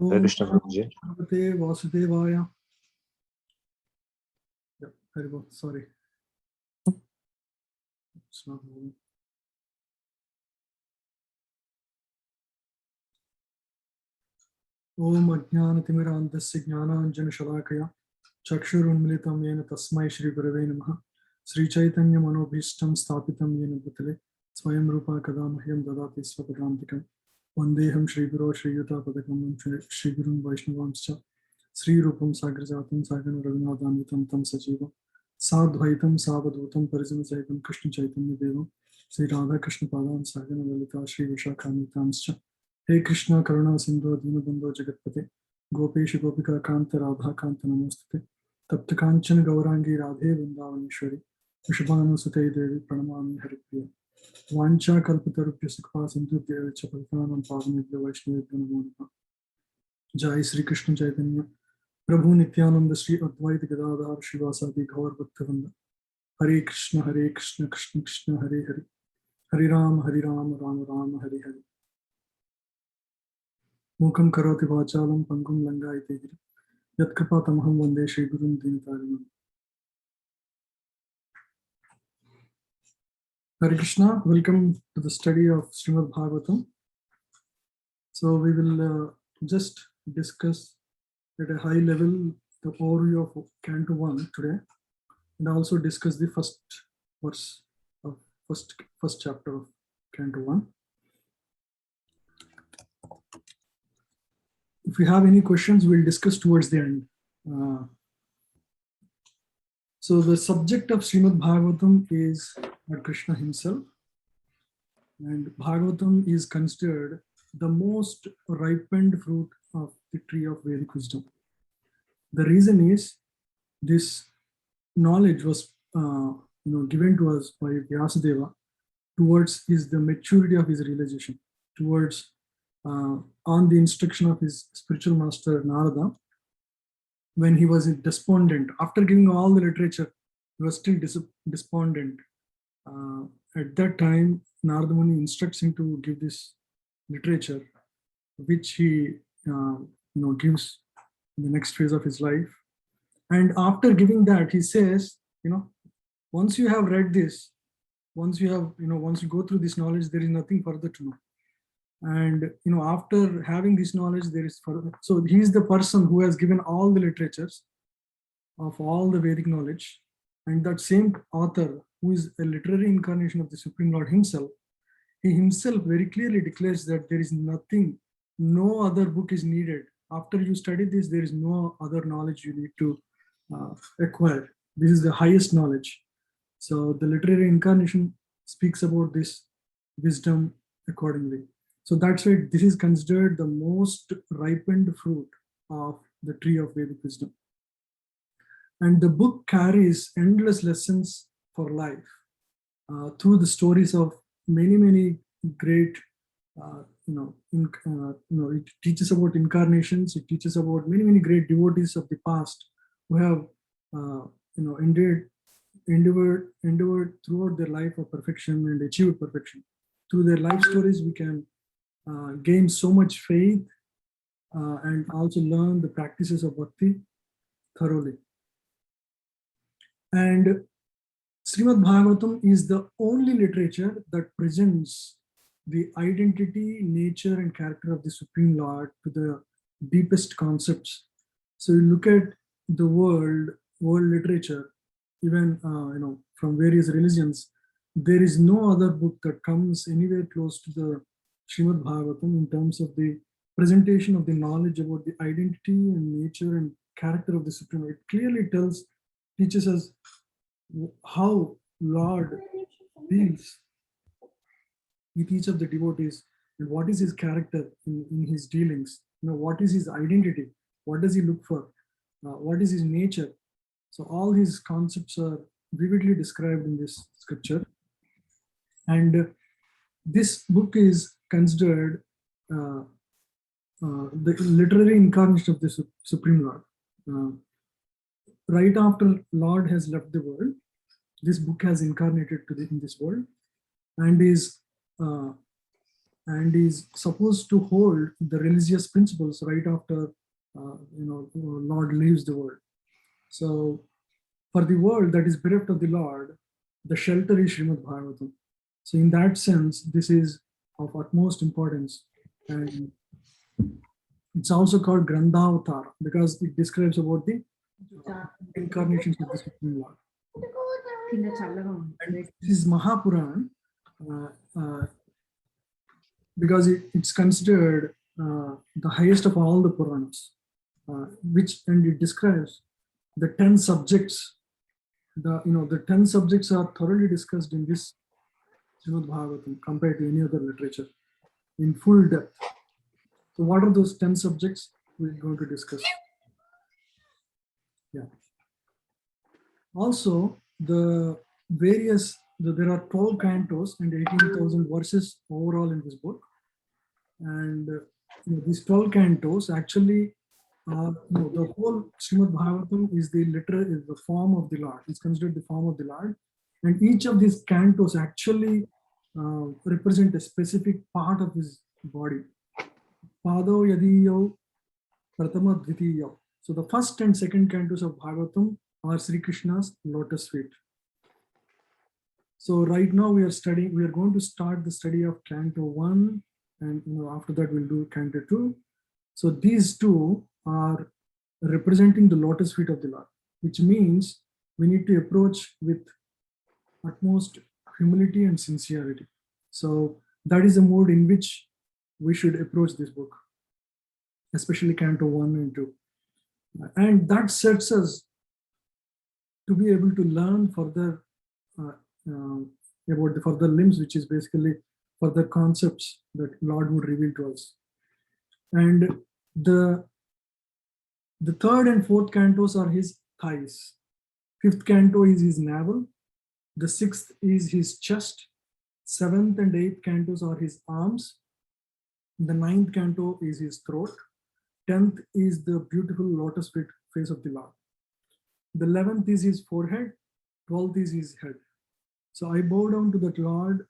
Hare Om Krishna Prabhuji. Bhagavate Vasudevaya. Yeah, very well. Sorry. It's not moving. Om Ajnanatimirandasya Jnananjana Shalakaya Chakshurunmilitam Yena Tasmai Shri Gurave Namaha Sri Chaitanya Manobhishtam Sthapitam Yena Bhutale Swayam Rupa Kadamahyam Dadati Swapadantikam Vandeham Shri Guru Shri Yuta Padakam Shri Gurun Vaishnavamscha Sri Rupam Sagrajatam Sagana Raghunathanvitam Tam Sajivam Sadvaitam Savadhutam Parijana Saitam Krishna Chaitanya Devam Sri Radha Krishna Padam Sagana Lalita Shri Vishakhanvitamscha Hey Krishna Karuna Sindhu Dinabandhu Jagatpate Gopesh Gopika Kanta Radha Kanta Namostate Tapta Kanchan Gaurangi Radhe Vrindavaneshwari Vrishabhanu Sute Devi Pranamami Haripriya Vancha Kalpatarupya Sukha Sindhu Devi Chapaltanam Pavanibhya Vaishnavibhya Namo Namaha Jai Sri Krishna Chaitanya Prabhu Nityananda Sri Advaita Gadadhar Shivasadi Gaur Bhaktavanda Hare Krishna Krishna Krishna Hare Hare Hare Ram Ram Ram Hare Hare Mukam Karoti Vachalam Pangum Langai Tegiri Yatkapa Tamaham Vande Shri Gurun Dinitarinam. Hare Krishna, welcome to the study of Srimad Bhagavatam. So we will just discuss at a high level the overview of Canto 1 today, and also discuss the first verse of first chapter of Canto 1. If you have any questions, we'll discuss towards the end. So the subject of Srimad Bhagavatam is Lord Krishna himself, and Bhagavatam is considered the most ripened fruit of the tree of Vedic wisdom. The reason is this knowledge was given to us by Vyasadeva towards the maturity of his realization, towards on the instruction of his spiritual master Narada. When he was despondent, after giving all the literature, he was still despondent. At that time, Narada Muni instructs him to give this literature, which he gives in the next phase of his life. And after giving that, he says, once you have read this, once you go through this knowledge, there is nothing further to know. And after having this knowledge, there is further. So he is the person who has given all the literatures of all the Vedic knowledge, and that same author, who is a literary incarnation of the Supreme Lord himself, he himself very clearly declares that there is nothing, no other book is needed. After you study this, there is no other knowledge you need to acquire. This is the highest knowledge. So the literary incarnation speaks about this wisdom accordingly. So that's why this is considered the most ripened fruit of the tree of Vedic wisdom. And the book carries endless lessons for life through the stories of many great, it teaches about incarnations. It teaches about many great devotees of the past who have, endeavored throughout their life of perfection and achieved perfection. Through their life stories, we can gain so much faith and also learn the practices of bhakti thoroughly. And Srimad Bhagavatam is the only literature that presents the identity, nature, and character of the Supreme Lord to the deepest concepts. So you look at the world literature, even from various religions, there is no other book that comes anywhere close to the Srimad Bhagavatam in terms of the presentation of the knowledge about the identity and nature and character of the Supreme. It clearly teaches us how Lord deals with each of the devotees and what is his character in his dealings. What is his identity? What does he look for? What is his nature? So all these concepts are vividly described in this scripture. And this book is considered the literary incarnation of the Supreme Lord. Right after Lord has left the world, this book has incarnated in this world and is and is supposed to hold the religious principles right after Lord leaves the world. So for the world that is bereft of the Lord, the shelter is Srimad Bhagavatam. So in that sense, this is of utmost importance. And it's also called Grandhavatar because it describes about the incarnations of the Supreme Lord. And this is Mahapuran because it's considered the highest of all the Puranas, and it describes the 10 subjects. The 10 subjects are thoroughly discussed in this Srimad Bhagavatam compared to any other literature in full depth. So what are those 10 subjects we're going to discuss? Yeah. Also, there are 12 cantos and 18,000 verses overall in this book. And these 12 cantos actually, the whole Srimad Bhagavatam is the form of the Lord. It's considered the form of the Lord. And each of these cantos actually represent a specific part of his body. Pado Yadiyo Pratama Dvitiyo. So the first and second cantos of Bhagavatam are Sri Krishna's lotus feet. So right now we are going to start the study of Canto 1, and after that we'll do Canto 2. So these two are representing the lotus feet of the Lord, which means we need to approach with utmost humility and sincerity. So that is the mood in which we should approach this book, especially Canto 1 and 2. And that sets us to be able to learn further about the further limbs, which is basically further concepts that Lord would reveal to us. And the third and fourth cantos are his thighs. Fifth canto is his navel. The sixth is his chest. Seventh and eighth cantos are his arms. The ninth canto is his throat. 10th is the beautiful lotus face of the Lord. The 11th is his forehead. 12th is his head. So I bow down to that Lord,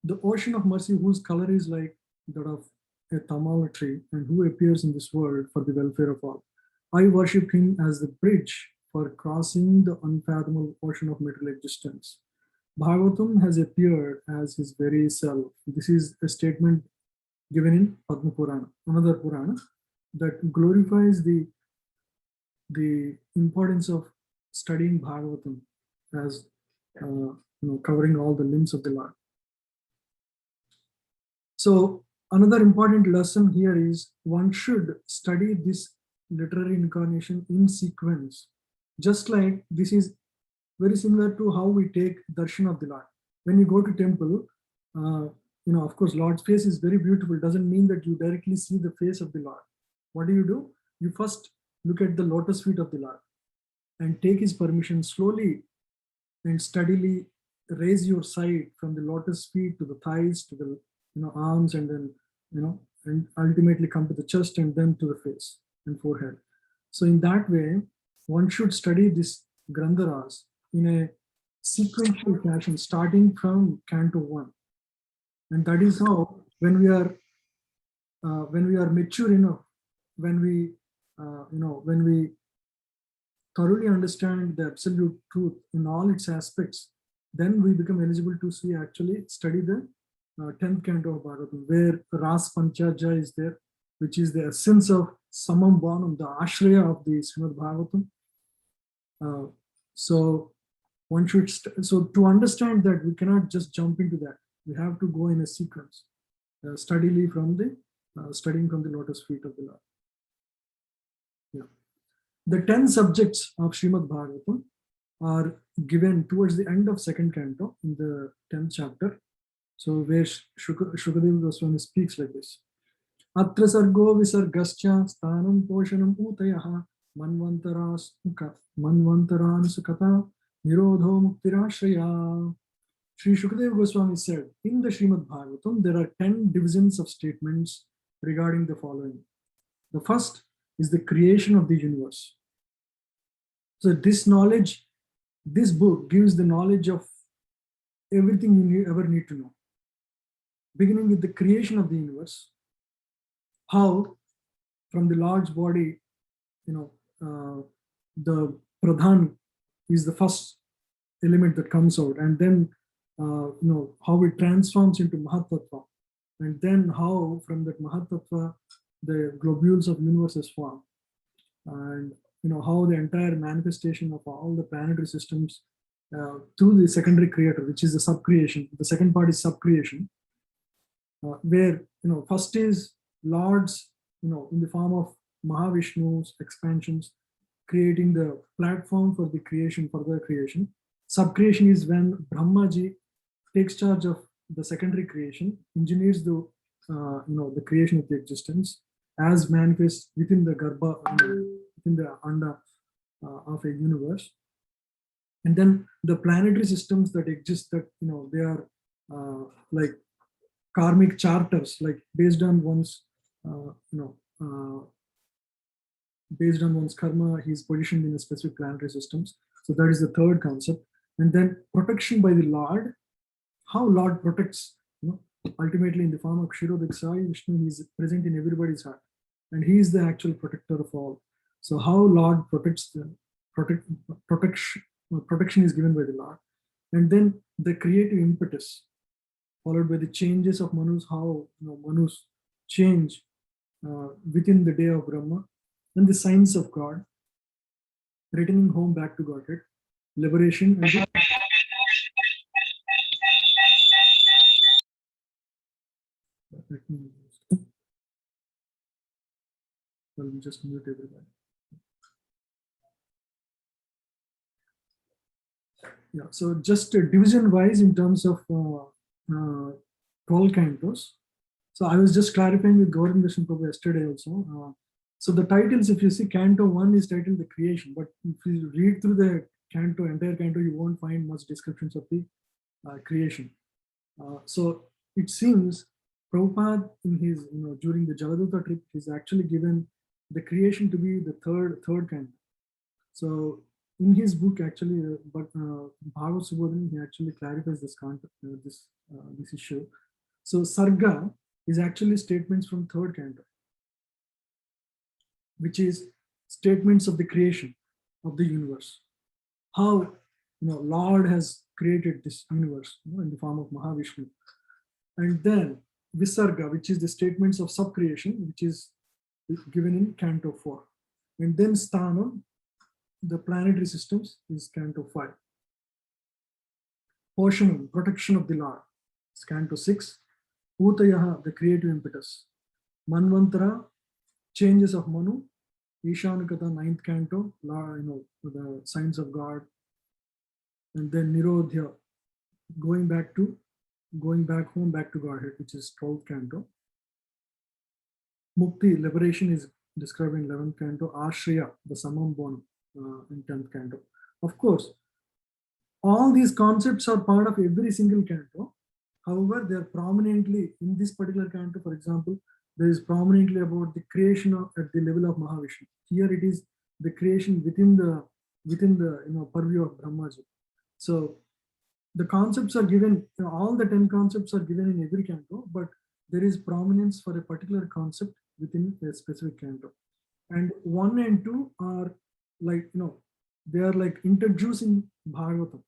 the ocean of mercy, whose color is like that of a tamala tree, and who appears in this world for the welfare of all. I worship him as the bridge for crossing the unfathomable ocean of material existence. Bhagavatam has appeared as his very self. This is a statement given in Padma Purana, another Purana, that glorifies the importance of studying Bhagavatam as covering all the limbs of the Lord. So another important lesson here is one should study this literary incarnation in sequence. Just like this is very similar to how we take darshan of the Lord. When you go to temple, of course, Lord's face is very beautiful. Doesn't mean that you directly see the face of the Lord. What do? You first look at the lotus feet of the Lord and take his permission slowly and steadily raise your sight from the lotus feet to the thighs to the arms, and then and ultimately come to the chest and then to the face and forehead. So in that way, one should study this Grandharas in a sequential fashion, starting from Canto 1. And that is how, when we are mature enough, when we thoroughly understand the absolute truth in all its aspects, then we become eligible to study the 10th canto of Bhagavatam, where Ras Panchaja is there, which is the essence of Samam Bonam, the Ashraya of the Srimad Bhagavatam. So one should, so to understand that, we cannot just jump into that. We have to go in a sequence, studying from the lotus feet of the Lord. Yeah. The 10 subjects of Srimad Bhagavatam are given towards the end of second canto in the 10th chapter. So where Shukadeva Goswami speaks like this. Atra sargo visargascha stanam poshanam utayaha manvantaran sukata nirodho muktirashraya. Sri Shukadeva Goswami said, in the Srimad Bhagavatam, there are 10 divisions of statements regarding the following. The first is the creation of the universe. So this book gives the knowledge of everything you ever need to know. beginning with the creation of the universe, how from the large body, the pradhan is the first element that comes out, and then how it transforms into Mahatattva, and then how from that Mahatattva the globules of universes form, and how the entire manifestation of all the planetary systems through the secondary creator, which is the subcreation. The second part is subcreation, where first is Lord's in the form of Mahavishnu's expansions, creating the platform for the creation, further creation. Subcreation is when Brahmaji takes charge of the secondary creation, engineers the the creation of the existence as manifest within the Garbha, within the Anda of a universe. And then the planetary systems that exist, that they are like karmic charters, like based on one's based on one's karma, he's positioned in a specific planetary systems. So that is the third concept. And then protection by the Lord, how Lord protects, ultimately in the form of Kshirodakshai, Vishnu, he is present in everybody's heart, and he is the actual protector of all. So how Lord protects the protection is given by the Lord. And then the creative impetus, followed by the changes of Manu's, how Manu's change within the day of Brahma, and the signs of God, returning home back to Godhead, liberation, and I'll just mute everybody. Yeah, so just division wise in terms of 12 cantos. So I was just clarifying with Gordon Vishnu Prabhu yesterday also. So the titles, if you see, Canto 1 is titled The Creation, but if you read through the canto, entire canto, you won't find much descriptions of the creation. So it seems Prabhupada in his, during the Jaladuta trip, he's actually given the creation to be the third canto. So in his book, actually, Bhagavad Subodhan, he actually clarifies this concept, this issue. So Sarga is actually statements from third canto, which is statements of the creation of the universe. How Lord has created this universe in the form of Mahavishnu. And then Visarga, which is the statements of subcreation, which is given in Canto 4. And then Sthanam, the planetary systems, is Canto 5. Poshanam, protection of the Lord, is Canto 6. Utayaha, the creative impetus. Manvantara, changes of Manu. Ishanukata, 9th canto, the signs of God. And then Nirodhya, going back home, back to Godhead, which is 12th canto. Mukti, liberation, is described in 11th canto. Ashraya, the summum bonum, in 10th canto. Of course, all these concepts are part of every single canto. However, they are prominently in this particular canto. For example, there is prominently about the creation at the level of Mahavishnu. Here it is the creation within the purview of Brahmaji. So the concepts are given, all the 10 concepts are given in every canto, but there is prominence for a particular concept within a specific canto. And 1 and 2 are like, they are like introducing Bhagavatam.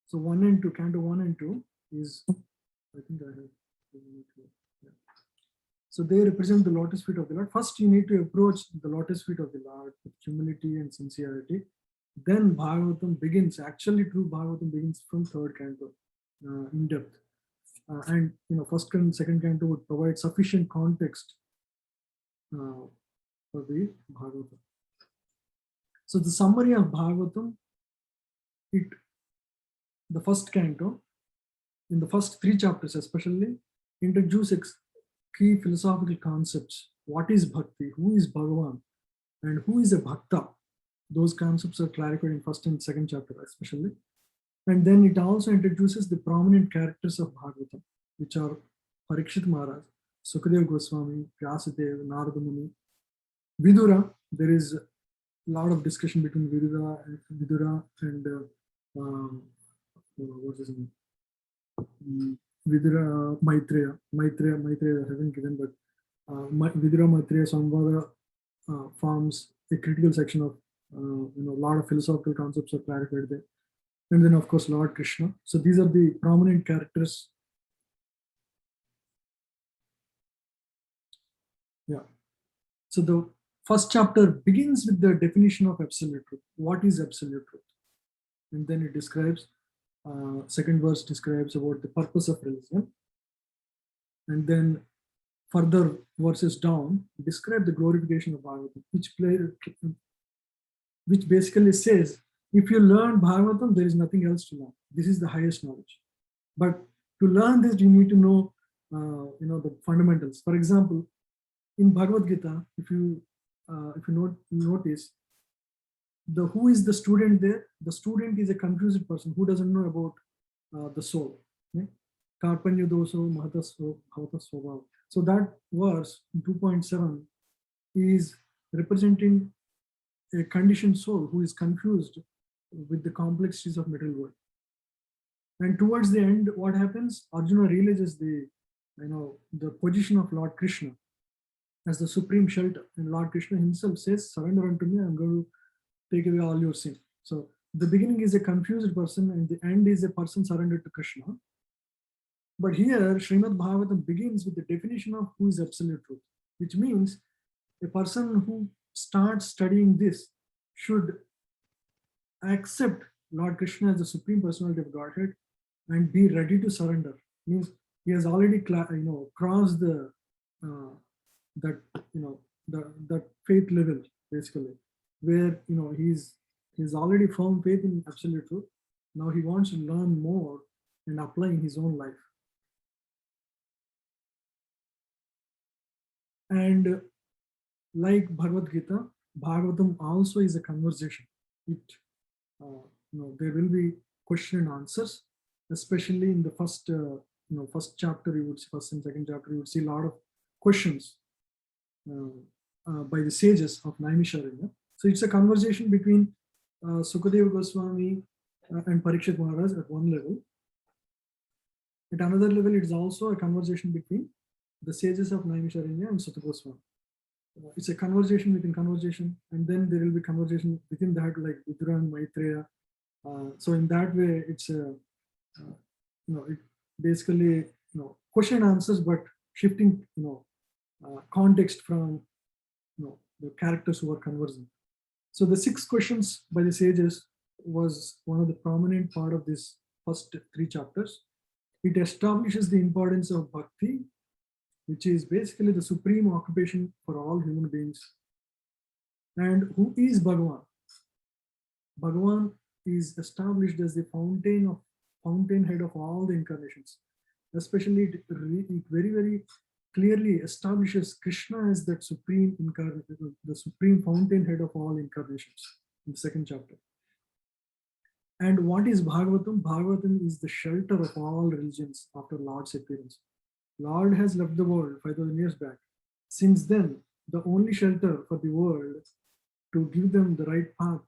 So 1 and 2, canto 1 and 2 is, I think I have. Yeah. So they represent the lotus feet of the Lord. First, you need to approach the lotus feet of the Lord with humility and sincerity. Then Bhagavatam begins. Actually, true Bhagavatam begins from 3rd canto, in depth. And first and second canto would provide sufficient context for the Bhagavatam. So the summary of Bhagavatam, the first canto, in the first 3 chapters especially, introduces key philosophical concepts. What is bhakti? Who is Bhagavan? And who is a bhakta? Those concepts are clarified in first and second chapter especially. And then it also introduces the prominent characters of Bhagavatam, which are Parikshit Maharaj, Sukadeva Goswami, Vyasadeva, Narada Muni, Vidura. There is a lot of discussion between Vidura and what's his name? Vidura Maitreya hasn't given, but Vidura Maitreya Samvada forms a critical section of a lot of philosophical concepts are clarified there. And then of course Lord Krishna. So these are the prominent characters. Yeah. So the first chapter begins with the definition of absolute truth. What is absolute truth? And then it describes, second verse describes about the purpose of religion. And then further verses down describe the glorification of Bhagavatam, which basically says, if you learn Bhagavatam, there is nothing else to learn. This is the highest knowledge. But to learn this, you need to know, the fundamentals. For example, in Bhagavad Gita, if you notice, who is the student there? The student is a confused person who doesn't know about the soul. Karpanya doso mahataso bhavata. So that verse 2.7 is representing a conditioned soul who is confused with the complexities of material world. And towards the end, what happens? Arjuna realizes the position of Lord Krishna as the supreme shelter. And Lord Krishna himself says, surrender unto me, I'm going to take away all your sin. So the beginning is a confused person and the end is a person surrendered to Krishna. But here, Srimad Bhagavatam begins with the definition of who is absolute truth, which means a person who starts studying this should accept Lord Krishna as the supreme personality of Godhead and be ready to surrender. Means he has already crossed the that faith level, basically, where he's already firm faith in absolute truth. Now he wants to learn more and apply in his own life. And like Bhagavad Gita, Bhagavatam also is a conversation. There will be question and answers, especially in the first chapter. You would see, first and second chapter, you would see a lot of questions by the sages of Naimisharanya. So it's a conversation between Sukadeva Goswami and Parikshit Maharaj at one level. At another level, it is also a conversation between the sages of Naimisharanya and Sutta Goswami. It's a conversation within conversation, and then there will be conversation within that, like Vidura and Maitreya. So in that way, it's it basically question and answers, but shifting context from the characters who are conversing. So the 6 questions by the sages was one of the prominent part of this first 3 chapters. It establishes the importance of bhakti, which is basically the supreme occupation for all human beings. And who is Bhagavan? Bhagavan is established as the fountainhead of all the incarnations. Especially it very, very clearly establishes Krishna as that supreme incarnation, the supreme fountainhead of all incarnations in the 2nd chapter. And what is Bhagavatam? Bhagavatam is the shelter of all religions after Lord's appearance. Lord has left the world 5,000 years back. Since then, the only shelter for the world to give them the right path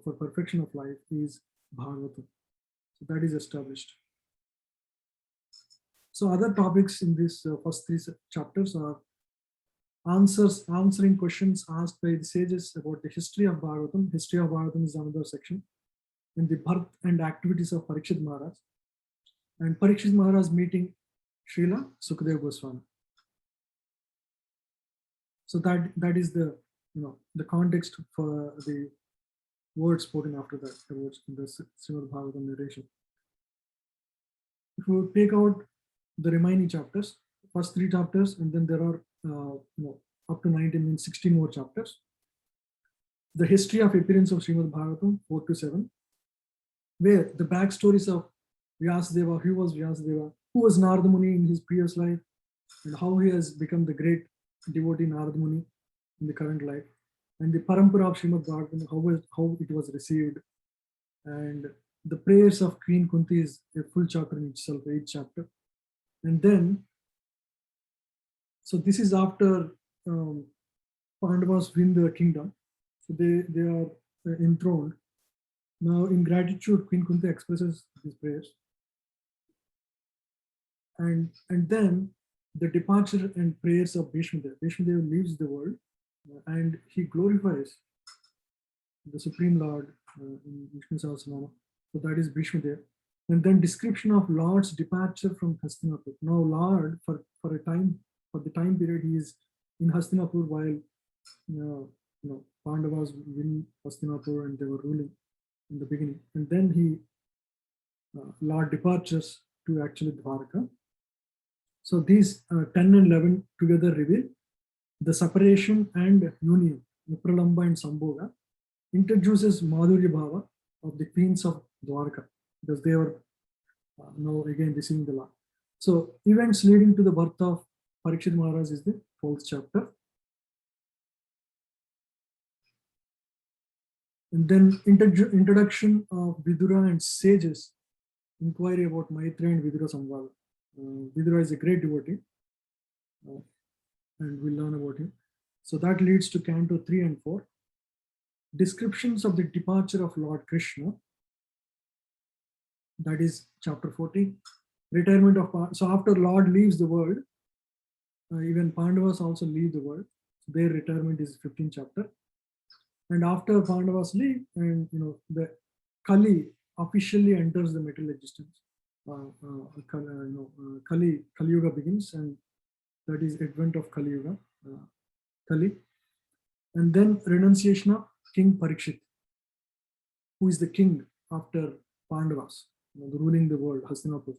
for perfection of life is Bhagavatam. So that is established. So other topics in this first 3 chapters are answering questions asked by the sages about the history of Bhagavatam. History of Bhagavatam is another section. And the birth and activities of Parikshit Maharaj. And Parikshit Maharaj meeting Srila Sukadeva Goswami. So that is the context for the words spoken after that, the words in the Srimad Bhagavatam narration. If we take out the remaining chapters, first 3 chapters, and then there are up to 19 means 16 more chapters. The history of appearance of Srimad Bhagavatam 4 to 7, where the backstories of Vyasadeva, who was Vyasadeva, who was Narada Muni in his previous life, and how he has become the great devotee Narada Muni in the current life, and the parampara of Srimad Bhagavatam, how it was received, and the prayers of Queen Kunti is a full chapter in itself, 8th chapter. And then, so this is after Pandavas win the kingdom, so they are enthroned. Now, in gratitude, Queen Kunti expresses these prayers. and then the departure and prayers of Bhishmadev. Bhishmadev leaves the world and he glorifies the Supreme Lord in Vishnu Sahasranama. So that is Bhishmadev. And then description of Lord's departure from Hastinapur. Now Lord, for the time period, he is in Hastinapur while Pandavas win Hastinapur and they were ruling in the beginning. And then he Lord departures to actually Dwarka. So these 10 and 11 together reveal the separation and union, Vipralamba and Sambhoga, introduces Madhurya Bhava of the queens of Dwarka, because they were now again receiving the law. So events leading to the birth of Parikshit Maharaj is the 12th chapter. And then introduction of Vidura and sages, inquiry about Maitreya and Vidura Samvada. Vidura is a great devotee, and we'll learn about him. So that leads to Canto 3 and 4. Descriptions of the departure of Lord Krishna. That is chapter 40. Retirement of, so after Lord leaves the world, even Pandavas also leave the world. So their retirement is 15th chapter. And after Pandavas leave, and the Kali officially enters the material existence. Kali Yuga begins, and that is advent of Kali Yuga, Kali. And then renunciation of King Parikshit, who is the king after Pandavas, ruling the world, Hastinapur,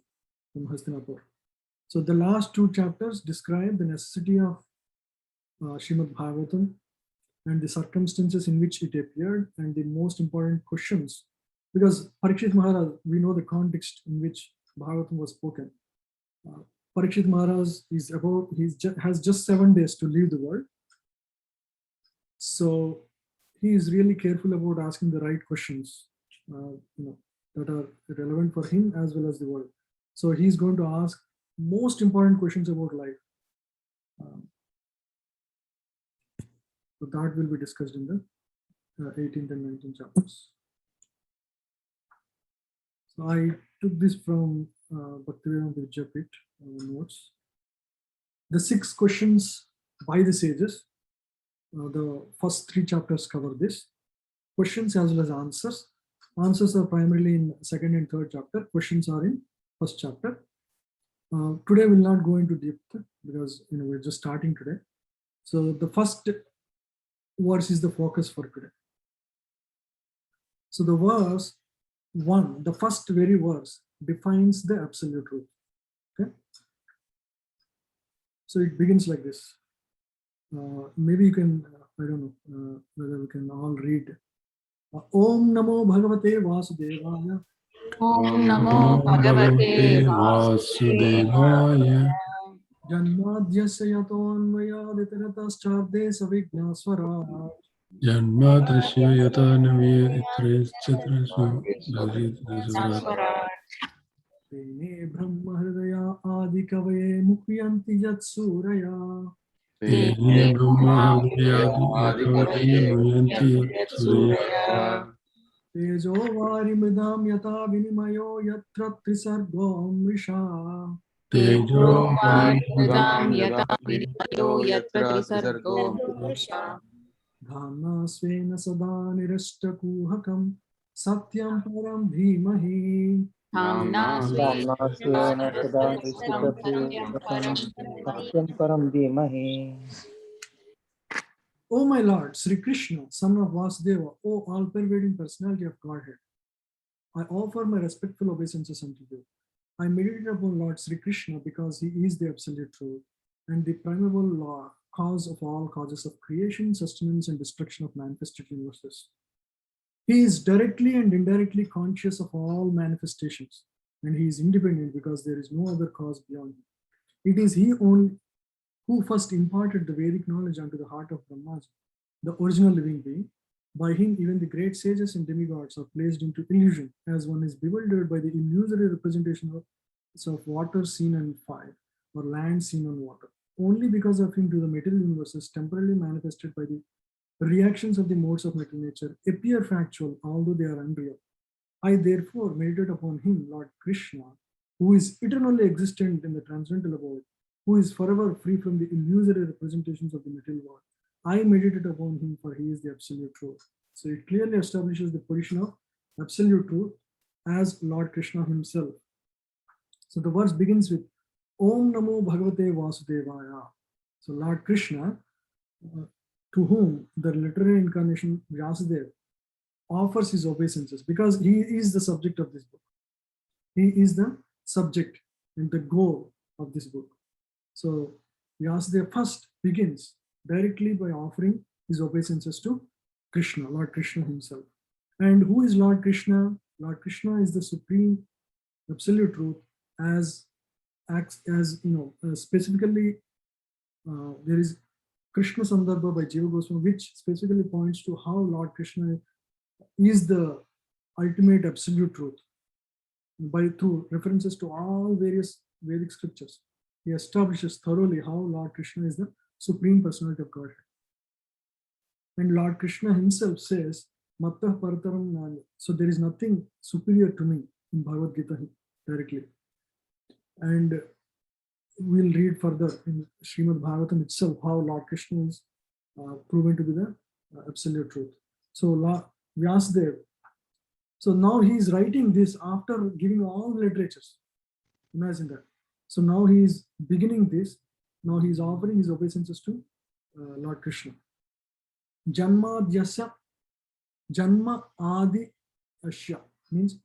from Hastinapur. So the last two chapters describe the necessity of Srimad Bhagavatam and the circumstances in which it appeared and the most important questions. Because Parikshit Maharaj, we know the context in which Bhagavatam was spoken. Parikshit Maharaj has just 7 days to leave the world. So he is really careful about asking the right questions, that are relevant for him as well as the world. So he's going to ask most important questions about life. So that will be discussed in the 18th and 19th chapters. So I took this from Bhaktivedanta Vidyapit notes. The 6 questions by the sages, the first 3 chapters cover this. Questions as well as answers. Answers are primarily in 2nd and 3rd chapter. Questions are in 1st chapter. Today we'll not go into depth because we're just starting today. So the first verse is the focus for today. So the verse 1, the first very verse, defines the absolute truth. Okay. So it begins like this. Maybe you can, I don't know whether we can all read. Om Namo Bhagavate Vasudevaya. Om Namo Bhagavate Vasudevaya. Janmadhyasya yatonvayaditaratascharde savignaswara. Janmadhyasya yatonvayaditaratascharde Tene Brahma Hridaya Adikavaye Mukhyanti Yat Suraya. Tene Brahma Hridaya Adikavaye Suraya. Tejo Varimridam Yata Vinimayo Yatra Trisargo Mrisha. Tejo Varimridam Yata Vinimayo Yatra Trisargo Mrisha. Dhamna Svena Sada Nirashtakuhakam Satyam Param Dhimahi. Dhamna Svena Sada Nirashtakuhakam Satyam Param Dhimahi. O my Lord, Sri Krishna, son of Vasudeva, O all-pervading personality of Godhead, I offer my respectful obeisances unto you. I meditate upon Lord Sri Krishna because he is the absolute truth and the primeval law, cause of all causes of creation, sustenance, and destruction of manifested universes. He is directly and indirectly conscious of all manifestations, and he is independent because there is no other cause beyond him. It is he only who first imparted the Vedic knowledge unto the heart of Brahmaji, the original living being. By him, even the great sages and demigods are placed into illusion, as one is bewildered by the illusory representation of water seen on fire, or land seen on water. Only because of him do the material universes, temporarily manifested by the reactions of the modes of material nature, appear factual, although they are unreal. I therefore meditate upon him, Lord Krishna, who is eternally existent in the transcendental abode, who is forever free from the illusory representations of the material world. I meditate upon him, for he is the absolute truth. So it clearly establishes the position of absolute truth as Lord Krishna himself. So the verse begins with Om Namo Bhagavate Vasudevaya. So Lord Krishna, to whom the literary incarnation Vyasadeva offers his obeisances, because he is the subject of this book. He is the subject and the goal of this book. So Vyasadeva first begins directly by offering his obeisances to Krishna, Lord Krishna himself. And who is Lord Krishna? Lord Krishna is the supreme absolute truth, as specifically there is Krishna Sandarbha by Jiva Goswami, which specifically points to how Lord Krishna is the ultimate absolute truth through references to all various Vedic scriptures. He establishes thoroughly how Lord Krishna is the supreme personality of Godhead. And Lord Krishna himself says, Mattah Parataram Nani. So there is nothing superior to me in Bhagavad Gita directly. And we'll read further in Srimad Bhagavatam itself how Lord Krishna is proven to be the absolute truth. So Vyasadeva, so now he is writing this after giving all the literatures. Imagine that. So now he is beginning this. Now he is offering his obeisances to Lord Krishna. Janma Adi Asya means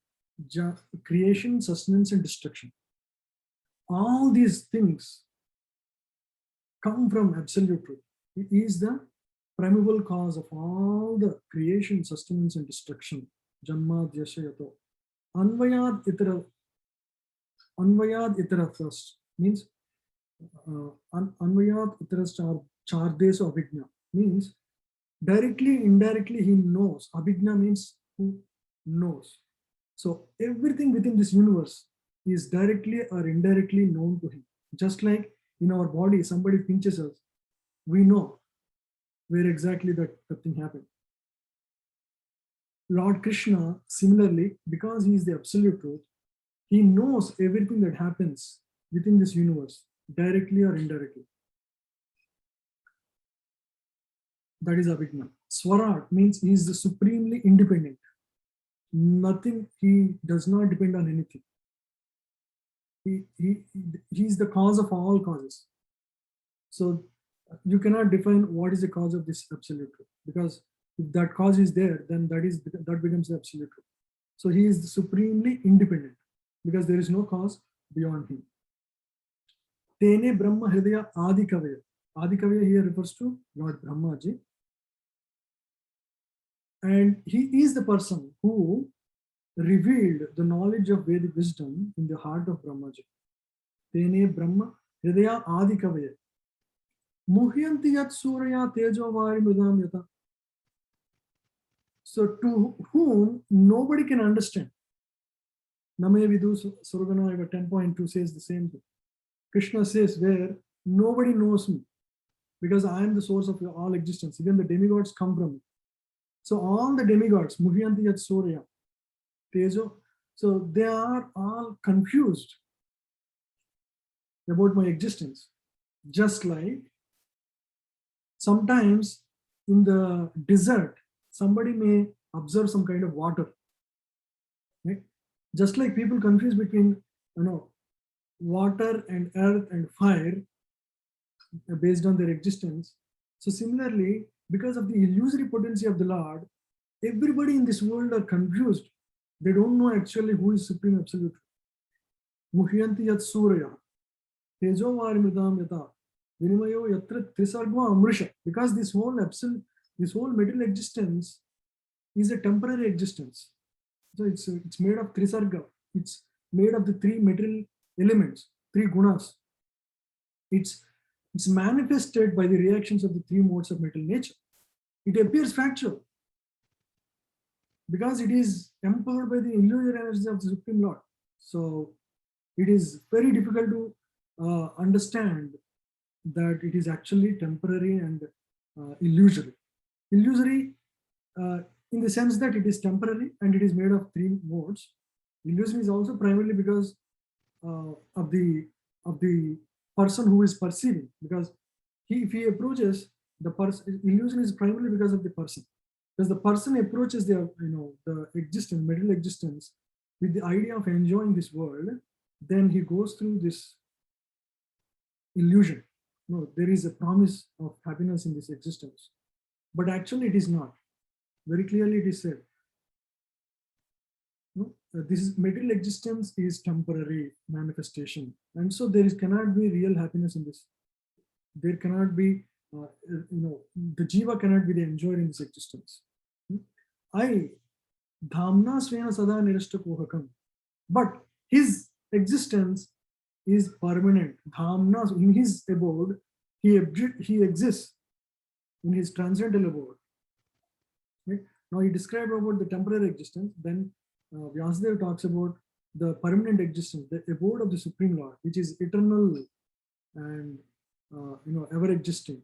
creation, sustenance, and destruction. All these things come from absolute truth. He is the primeval cause of all the creation, sustenance, and destruction. Janma Yasya Yato. Anvayad Itara first means Anvayad Itara Chardes Abhigna means directly, indirectly he knows. Abhigna means who knows. So everything within this universe is directly or indirectly known to him. Just like in our body, somebody pinches us, we know where exactly that thing happened. Lord Krishna, similarly, because he is the absolute truth, he knows everything that happens within this universe, directly or indirectly. That is Abhigna. Swarat means he is the supremely independent. Nothing, he does not depend on anything. He is the cause of all causes. So you cannot define what is the cause of this absolute truth, because if that cause is there, then that becomes the absolute truth. So he is supremely independent because there is no cause beyond him. Tene Brahma Hridaya Adi Kavya. Adi Kavya here refers to Lord Brahmaji. And he is the person who revealed the knowledge of Vedic wisdom in the heart of Brahmaji. Tene Brahma Hridaya Adi Kavya. Muhyanti Yat Surya Tejo Vari Mridam Yata. So to whom nobody can understand. Name Vidu Surganayaka 10.2 says the same thing. Krishna says where nobody knows me because I am the source of all existence. Even the demigods come from me. So all the demigods, Muhyanti Yat Surya, Tejo, so they are all confused about my existence. Just like sometimes in the desert, somebody may observe some kind of water. Right? Just like people confuse between water and earth and fire based on their existence. So similarly, because of the illusory potency of the Lord, everybody in this world are confused. They don't know actually who is Supreme Absolute. Muhyanti Yat Surya, Tejo Varimridam Yata, Vinimayo Yatra Trisargva Amrisha. Because this whole material existence is a temporary existence. So it's made of Trisarga. It's made of the three material elements, three gunas. It's manifested by the reactions of the three modes of material nature. It appears factual because it is empowered by the illusory energy of the Supreme Lord. So it is very difficult to understand that it is actually temporary and illusory. Illusory in the sense that it is temporary and it is made of three modes. Illusion is also primarily because of the person who is perceiving, because if he approaches the person, illusion is primarily because of the person. Because the person approaches the the existence, material existence, with the idea of enjoying this world, then he goes through this illusion. No, there is a promise of happiness in this existence, but actually it is not. Very clearly it is said. No, this is material existence is temporary manifestation, and so cannot be real happiness in this. There cannot be, the jiva cannot be the enjoyer in this existence. I dhamna svena sada nirashtakohakam, but his existence is permanent. Dhamna, in his abode, he exists in his transcendental abode. Right? Now he described about the temporary existence. Then Vyasadeva talks about the permanent existence, the abode of the Supreme Lord, which is eternal and ever existing,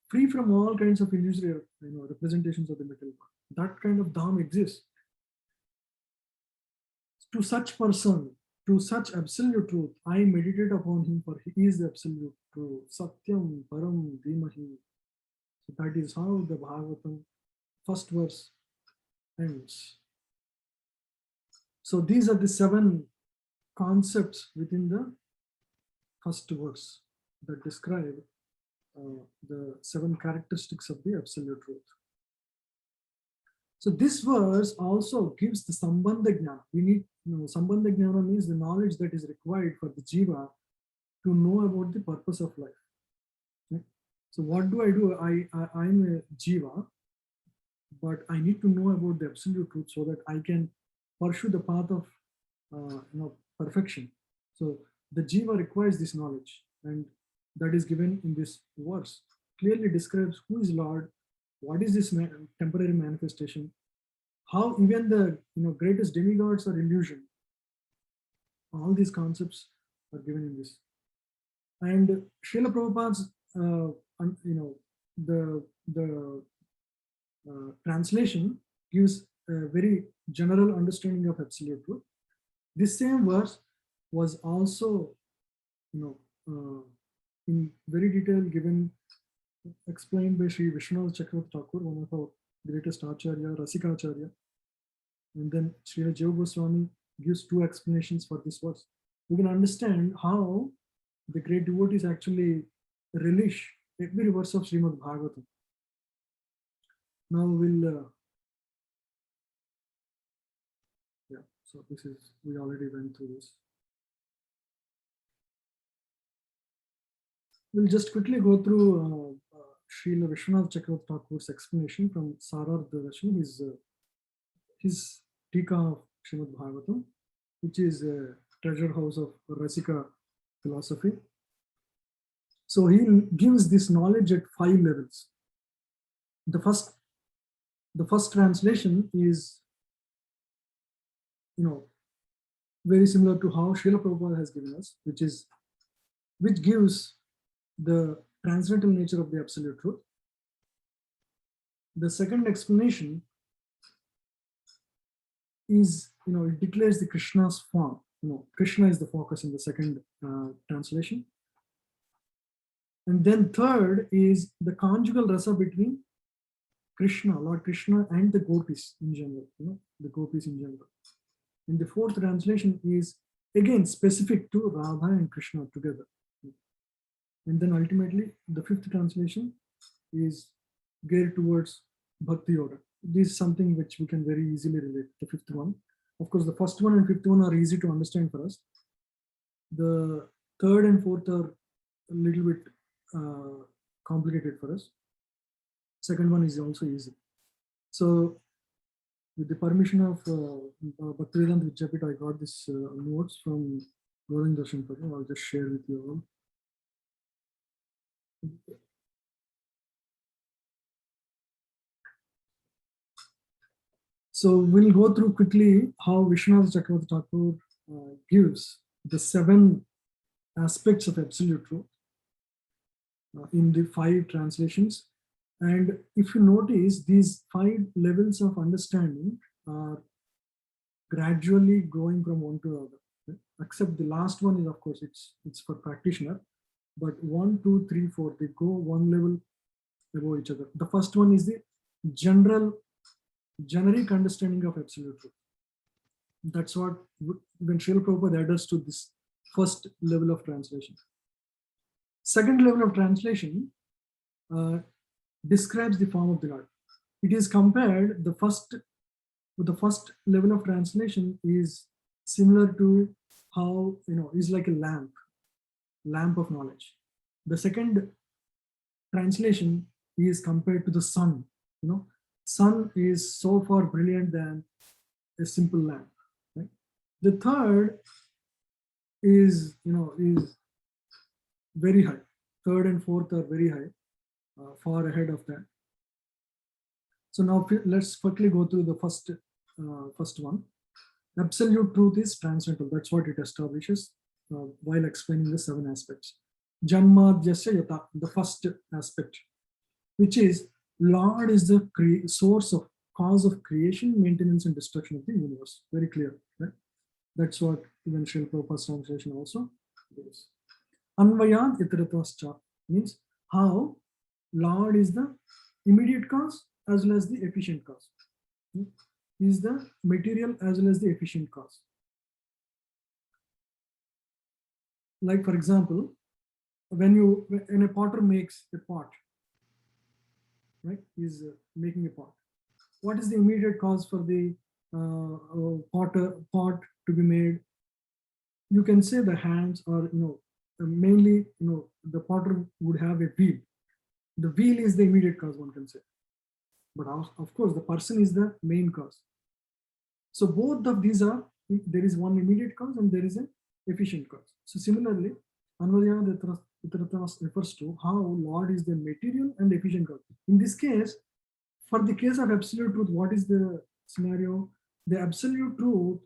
free from all kinds of illusory representations of the material world. That kind of dham exists. To such person, to such absolute truth, I meditate upon him, for he is the absolute truth. Satyam param dhimahi. So that is how the Bhagavatam first verse ends. So these are the 7 concepts within the first verse that describe the 7 characteristics of the absolute truth. So this verse also gives the Sambandha Jnana. We need, Sambandha Jnana means the knowledge that is required for the jiva to know about the purpose of life. Okay? So what do? I'm a jiva, but I need to know about the absolute truth so that I can pursue the path of perfection. So the jiva requires this knowledge, and that is given in this verse. Clearly describes who is Lord, what is this temporary manifestation, how even the greatest demigods are illusion. All these concepts are given in this. And Srila Prabhupada's the translation gives a very general understanding of absolute truth. This same verse was also in very detail given, explained by Sri Vishwanath Chakravarti Thakur, one of our greatest Acharya, Rasika Acharya. And then Srila Jiva Goswami gives 2 explanations for this verse. We can understand how the great devotees actually relish every verse of Srimad Bhagavatam. Now we'll, so this is, we already went through this. We'll just quickly go through Srila Vishwanath Chakravarti Thakur's explanation from Sarartha Darshan, his Tika of Srimad Bhagavatam, which is a treasure house of Rasika philosophy. So he gives this knowledge at 5 levels. The first translation is, very similar to how Srila Prabhupada has given us, which gives the transcendental nature of the absolute truth. The second explanation is, it declares the Krishna's form. Krishna is the focus in the second translation. And then third is the conjugal rasa between Krishna, Lord Krishna, and the gopis in general, the gopis in general. And the fourth translation is again specific to Radha and Krishna together. And then ultimately, the fifth translation is geared towards Bhakti Yoga. This is something which we can very easily relate, the fifth one. Of course, the first one and fifth one are easy to understand for us. The third and fourth are a little bit complicated for us. Second one is also easy. So, with the permission of Bhaktivedanta Vidyapita, I got this notes from Govind Darshan Prabhu. I'll just share with you all. So we'll go through quickly how Vishwanath Chakravarti Thakur gives the 7 aspects of absolute truth in the 5 translations. And if you notice, these 5 levels of understanding are gradually going from one to the other. except the last one is, of course, it's for practitioner. But 1, 2, 3, 4, they go one level above each other. The first one is the generic understanding of absolute truth. That's what when Srila Prabhupada adheres to this first level of translation. Second level of translation describes the form of the Lord. It is compared, the first level of translation is similar to how, is like a lamp of knowledge. The second translation is compared to the sun. Sun is so far brilliant than a simple lamp. Right? The third is very high. Third and fourth are very high, far ahead of that. So now let's quickly go through the first one. Absolute truth is transcendental. That's what it establishes while explaining the 7 aspects. Janmadhyasya yata, the first aspect, which is Lord is the source of cause of creation, maintenance, and destruction of the universe. Very clear, right? That's what even Srila Prabhupada's translation also is. Anvayad itaratascha means how Lord is the immediate cause as well as the efficient cause. He is the material as well as the efficient cause. Like, for example, when a potter makes a pot, right? He's making a pot. What is the immediate cause for the pot to be made? You can say the hands, or mainly the potter would have a wheel. The wheel is the immediate cause, one can say. But of course, the person is the main cause. So both of these are, there is one immediate cause and there is an efficient cause. So similarly, Anvayana refers to how Lord is the material and efficient cause. In this case, for the case of absolute truth, what is the scenario? The absolute truth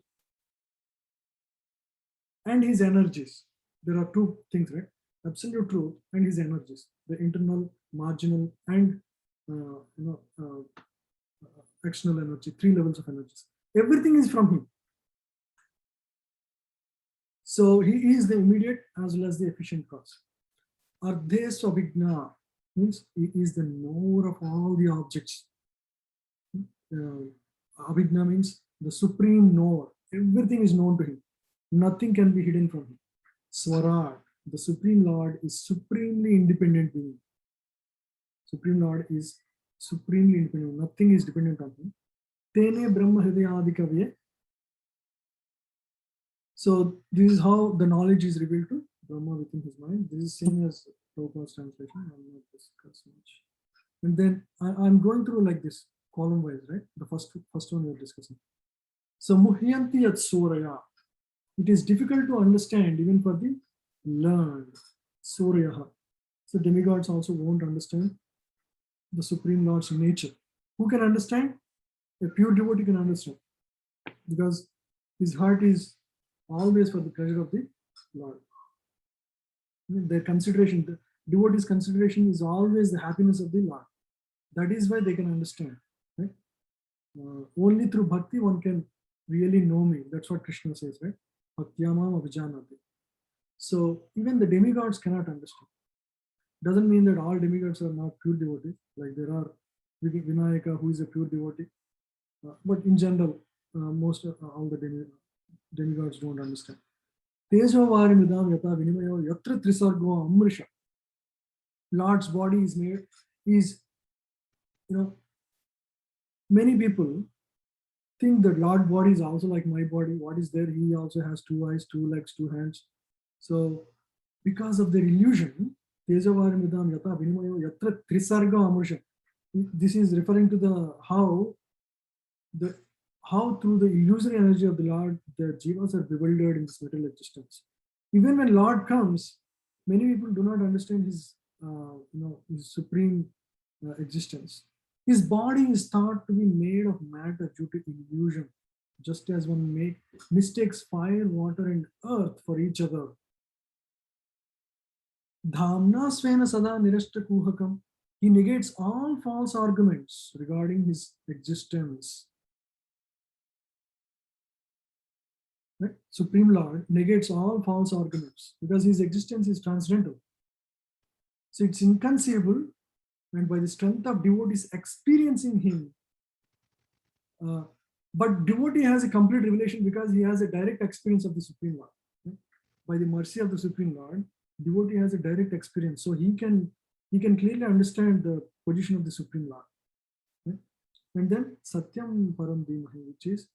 and his energies. There are 2 things, right? Absolute truth and his energies, the internal, marginal, and external energy, 3 levels of energies. Everything is from him. So he is the immediate as well as the efficient cause. Ardhes Abhigna means he is the knower of all the objects. Abhigna means the supreme knower. Everything is known to him. Nothing can be hidden from him. Swarat, the Supreme Lord, is supremely independent being. Supreme Lord is supremely independent. Nothing is dependent on him. Tene Brahma Hridayadikavye. So this is how the knowledge is revealed to Brahma within his mind. This is same as Prabhupada's translation. I will not discuss much. And then I'm going through like this, column wise, right? The first one we are discussing. So Muhyanti Yat Suraya. It is difficult to understand even for the learned. Suryaha. So demigods also won't understand the Supreme Lord's nature. Who can understand? A pure devotee can understand, because his heart is always for the pleasure of the Lord. Their consideration, the devotee's consideration is always the happiness of the Lord. That is why they can understand. Right? Only through bhakti one can really know me. That's what Krishna says, right? Bhaktyamam abhijanati. So even the demigods cannot understand. Doesn't mean that all demigods are not pure devotees. Like there are Vinayaka, who is a pure devotee. But in general, most all the demigods don't understand. Tejo varimidam yata vinimayo yatra trisargo amrisha. Lord's body is made, many people think that Lord's body is also like my body. What is there? He also has 2 eyes, 2 legs, 2 hands. So because of their illusion, Tejo varimidam yata vinimayo yatra trisargo amrisha. This is referring to how through the illusory energy of the Lord, the jivas are bewildered in this material existence. Even when Lord comes, many people do not understand his supreme existence. His body is thought to be made of matter due to illusion, just as one mistakes fire, water, and earth for each other. Dhamna svena sada nirashta kuhakam. He negates all false arguments regarding his existence. Right? Supreme Lord negates all false arguments because his existence is transcendental. So it's inconceivable, and by the strength of devotees experiencing him, but devotee has a complete revelation because he has a direct experience of the Supreme Lord. Right? By the mercy of the Supreme Lord, devotee has a direct experience, so he can clearly understand the position of the Supreme Lord. Right? And then Satyam Param Dhimahi, which is,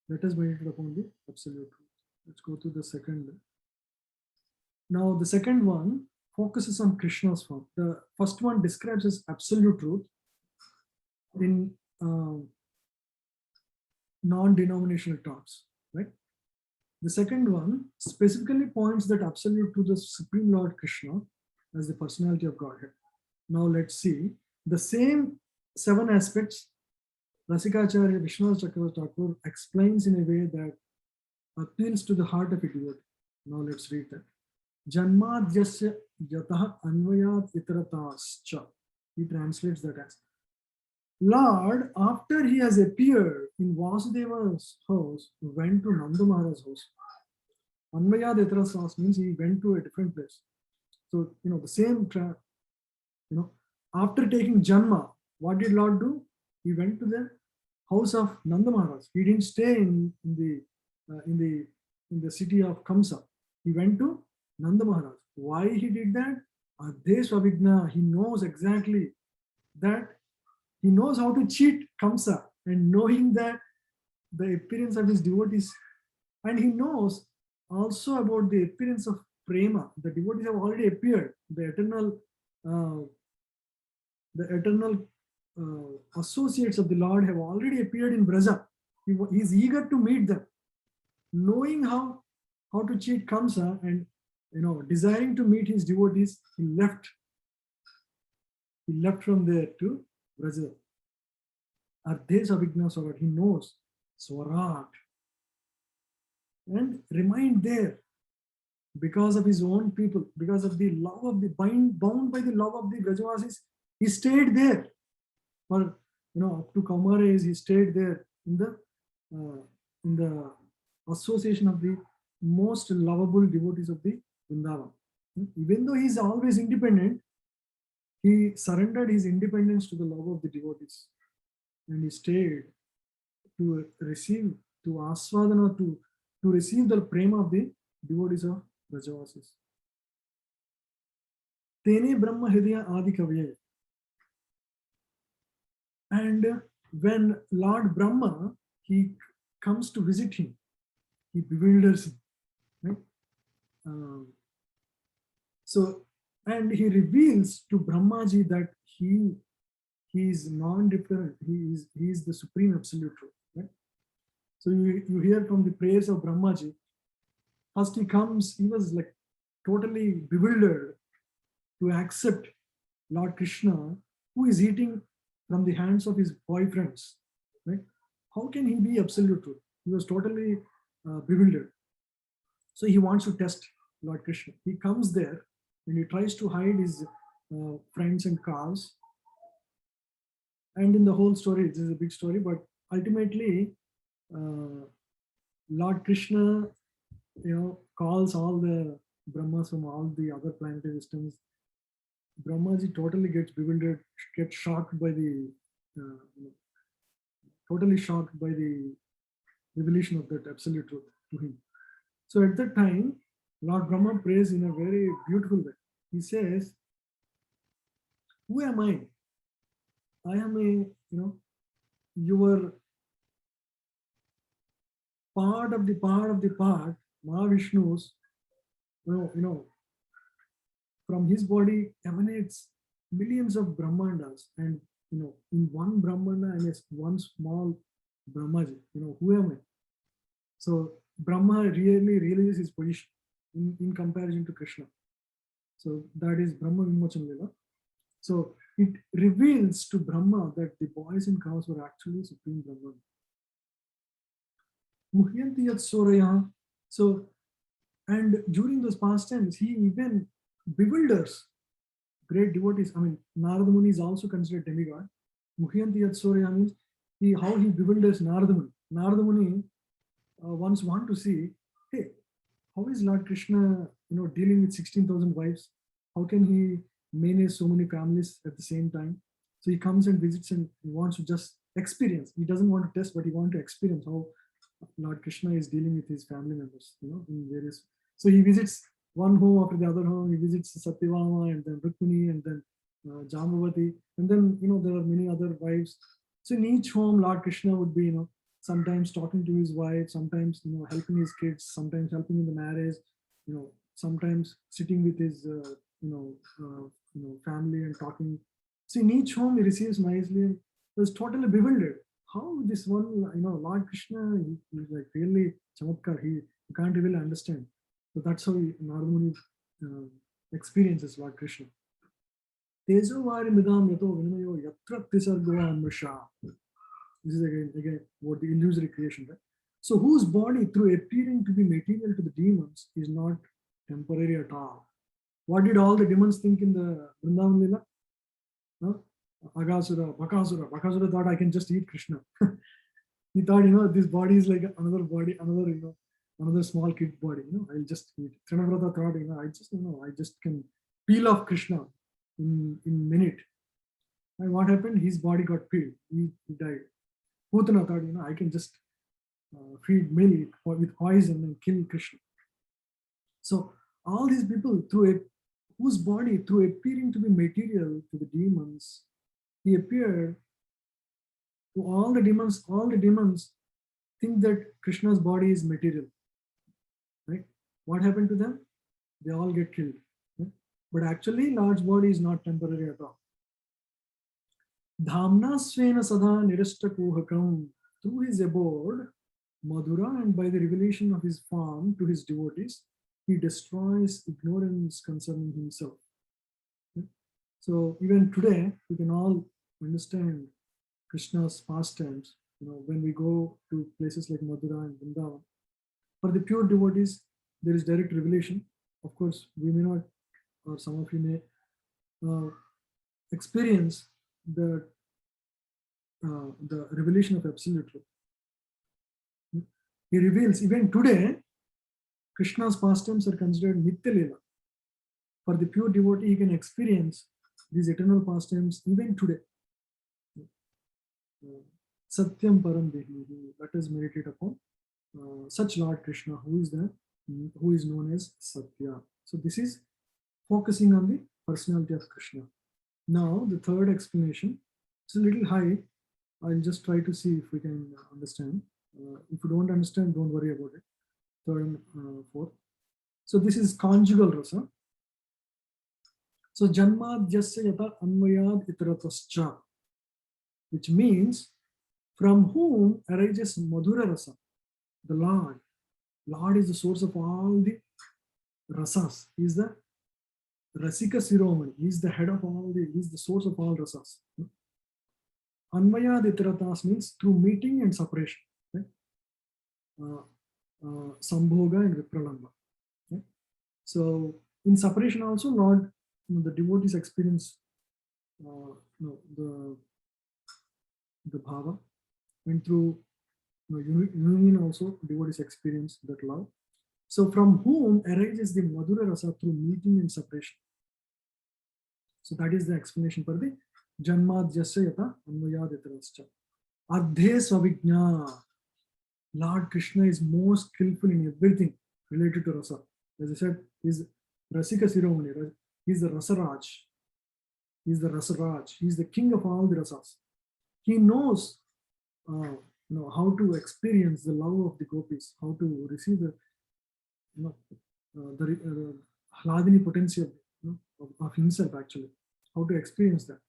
let us meditate upon the absolute truth. Let's go to the second. Now the second one focuses on Krishna's form. The first one describes as absolute truth in non-denominational talks, right? The second one specifically points that absolute to the Supreme Lord Krishna as the personality of Godhead. Now let's see the same 7 aspects Rasikacharya Vishwanath Chakravarti Thakur explains in a way that appeals to the heart of a devotee. Now let's read that. Janmadhyasya yatah anvayat itaratascha. He translates that as, Lord, after he has appeared in Vasudeva's house, went to Nanda Maharaj's house. Anvayat itaratascha means he went to a different place. So, the same track, after taking Janma, what did Lord do? He went to the house of Nanda Maharaj. He didn't stay in the city of Kamsa. He went to Nanda Maharaj. Why he did that? Adhe Swabhigna. He knows exactly that. He knows how to cheat Kamsa, and knowing that the appearance of his devotees, and he knows also about the appearance of Prema. The devotees have already appeared. The eternal associates of the Lord have already appeared in Braja. He is eager to meet them. Knowing how to cheat Kamsa and desiring to meet his devotees, he left from there to Braja. Ardhes Abhigna Swarat, he knows Swarat, and remained there because of his own people, because of the love of the bound by the love of the Brajavasis. He stayed there for up to Kaumares. He stayed there in the association of the most lovable devotees of the Vrindavan. Even though he is always independent, he surrendered his independence to the love of the devotees, and he stayed to receive, to asvadana, to receive the prema of the devotees of Brajavasis. Tene Brahma Hridaya Adi Kavya. And when Lord Brahma, he comes to visit him, he bewilders him, right? And he reveals to Brahmaji that he is non-different. He is the supreme absolute truth, right? So you hear from the prayers of Brahmaji. First he was like totally bewildered to accept Lord Krishna, who is eating from the hands of his boyfriends, right? How can he be absolute truth? He was totally bewildered. So he wants to test Lord Krishna. He comes there and he tries to hide his friends and cows. And in the whole story, this is a big story, but ultimately, Lord Krishna, calls all the Brahmas from all the other planetary systems. Brahmaji totally gets bewildered, gets shocked by the, totally shocked by the revelation of that absolute truth to him. So at that time, Lord Brahma prays in a very beautiful way. He says, "Who am I? I am your part of the part, Mahavishnu's, from his body emanates millions of Brahmandas, and in one Brahmanda and one small Brahmaji, who am I?" So Brahma really realizes his position in comparison to Krishna. So that is Brahma Vimochan Lila. So it reveals to Brahma that the boys and cows were actually Supreme Brahman. Muhyanti Yat Soraya. So, and during those pastimes, he even bewilders great devotees. I mean, Narada Muni is also considered demigod. Muhyanti Yat Soraya means how he bewilders Narada Muni. Narada Muni once want to see how is Lord Krishna, dealing with 16,000 wives? How can he manage so many families at the same time? So he comes and visits and he wants to just experience. He doesn't want to test, but he wants to experience how Lord Krishna is dealing with his family members, in various. So he visits one home after the other home. He visits Satyavama and then Rukmini and then Jambavati, and then there are many other wives. So in each home, Lord Krishna would be sometimes talking to his wife, sometimes helping his kids, sometimes helping in the marriage, sometimes sitting with his family and talking. So in each home he receives nicely and was totally bewildered. How this one, Lord Krishna, he's like really chamatkar. You can't really understand. So that's how Narada Muni experiences Lord Krishna. Tejovari midam yato vinamayo yatra tisargo amrisha. This is again what the illusory creation, right? So whose body, through appearing to be material to the demons, is not temporary at all. What did all the demons think in the Vrindavan Lila? Agasura, Bakasura. Bakasura thought, I can just eat Krishna. He thought, this body is like another body, another small kid body. I'll just eat. Trinavrata thought, I just can peel off Krishna in minute. And what happened? His body got peeled. He died. Putana thought, I can just feed milk with poison and kill Krishna. So all these people, whose body, through appearing to be material to the demons, he appeared to all the demons. All the demons think that Krishna's body is material, right? What happened to them? They all get killed. Right? But actually, Lord's body is not temporary at all. Dhamna svena sada nirashta kuhakam, through his abode, Madhura, and by the revelation of his form to his devotees, he destroys ignorance concerning himself. Okay? So even today, we can all understand Krishna's pastimes. When we go to places like Madhura and Vrindavan, for the pure devotees, there is direct revelation. Of course, we may not, or some of you may experience the revelation of absolute truth. He reveals, even today, Krishna's pastimes are considered Nitya Leela. For the pure devotee, he can experience these eternal pastimes even today. Satyam Param Dehi, let us meditate upon such Lord Krishna, who is known as Satya. So this is focusing on the personality of Krishna. Now the third explanation, it's a little high. I'll just try to see if we can understand. If you don't understand, don't worry about it. Third and fourth. So this is conjugal rasa. So janmad jasya yata anvayad itaratascha, which means from whom arises madhura rasa, the Lord. Lord is the source of all the rasas. He is the rasika siromani. He is the head of all he is the source of all rasas. Anvayad itaratas means through meeting and separation. Okay? Sambhoga and Vipralamba. Okay? So in separation also, Lord, the devotees experience the bhava, and through union also devotees experience that love. So from whom arises the madhura rasa through meeting and separation. So that is the explanation for the janmad jasya yata anvayad itarascha. Ardhe svavijna. Lord Krishna is most skillful in everything related to rasa. As I said, he is Rasika Siromani. He is the Rasaraj. He is the Rasaraj. He is the king of all the rasas. He knows how to experience the love of the gopis, how to receive the Hladini potency of himself, actually, how to experience that.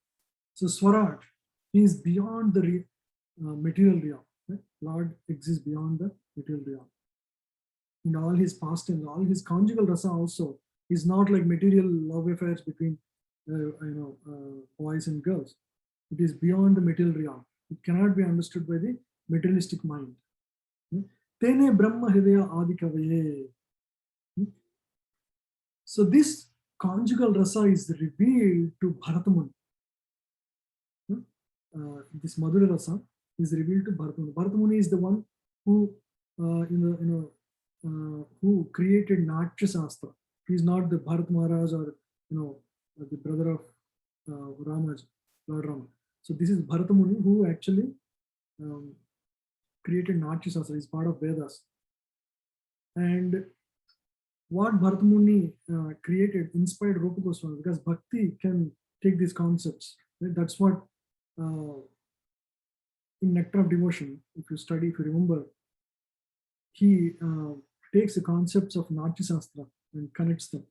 So Swaraj, he is beyond the material realm. Right? Lord exists beyond the material realm. In all his pastimes, all his conjugal rasa also is not like material love affairs between boys and girls. It is beyond the material realm. It cannot be understood by the materialistic mind. Tene Brahma Hridaya Adikavaye. So this conjugal rasa is revealed to Bharatamuni. This Madhura rasa is revealed to Bharatamuni. Bharatamuni is the one who who created Natya Shastra. He is not the Bharat Maharaj or the brother of Ramaji, Lord Rama. So this is Bharata Muni who actually created Natya Shastra. Is part of Vedas. And what Bharata Muni created inspired Rupa Goswami, because Bhakti can take these concepts. Right? That's what in Nectar of Devotion, if you remember, he takes the concepts of Natya Shastra and connects them.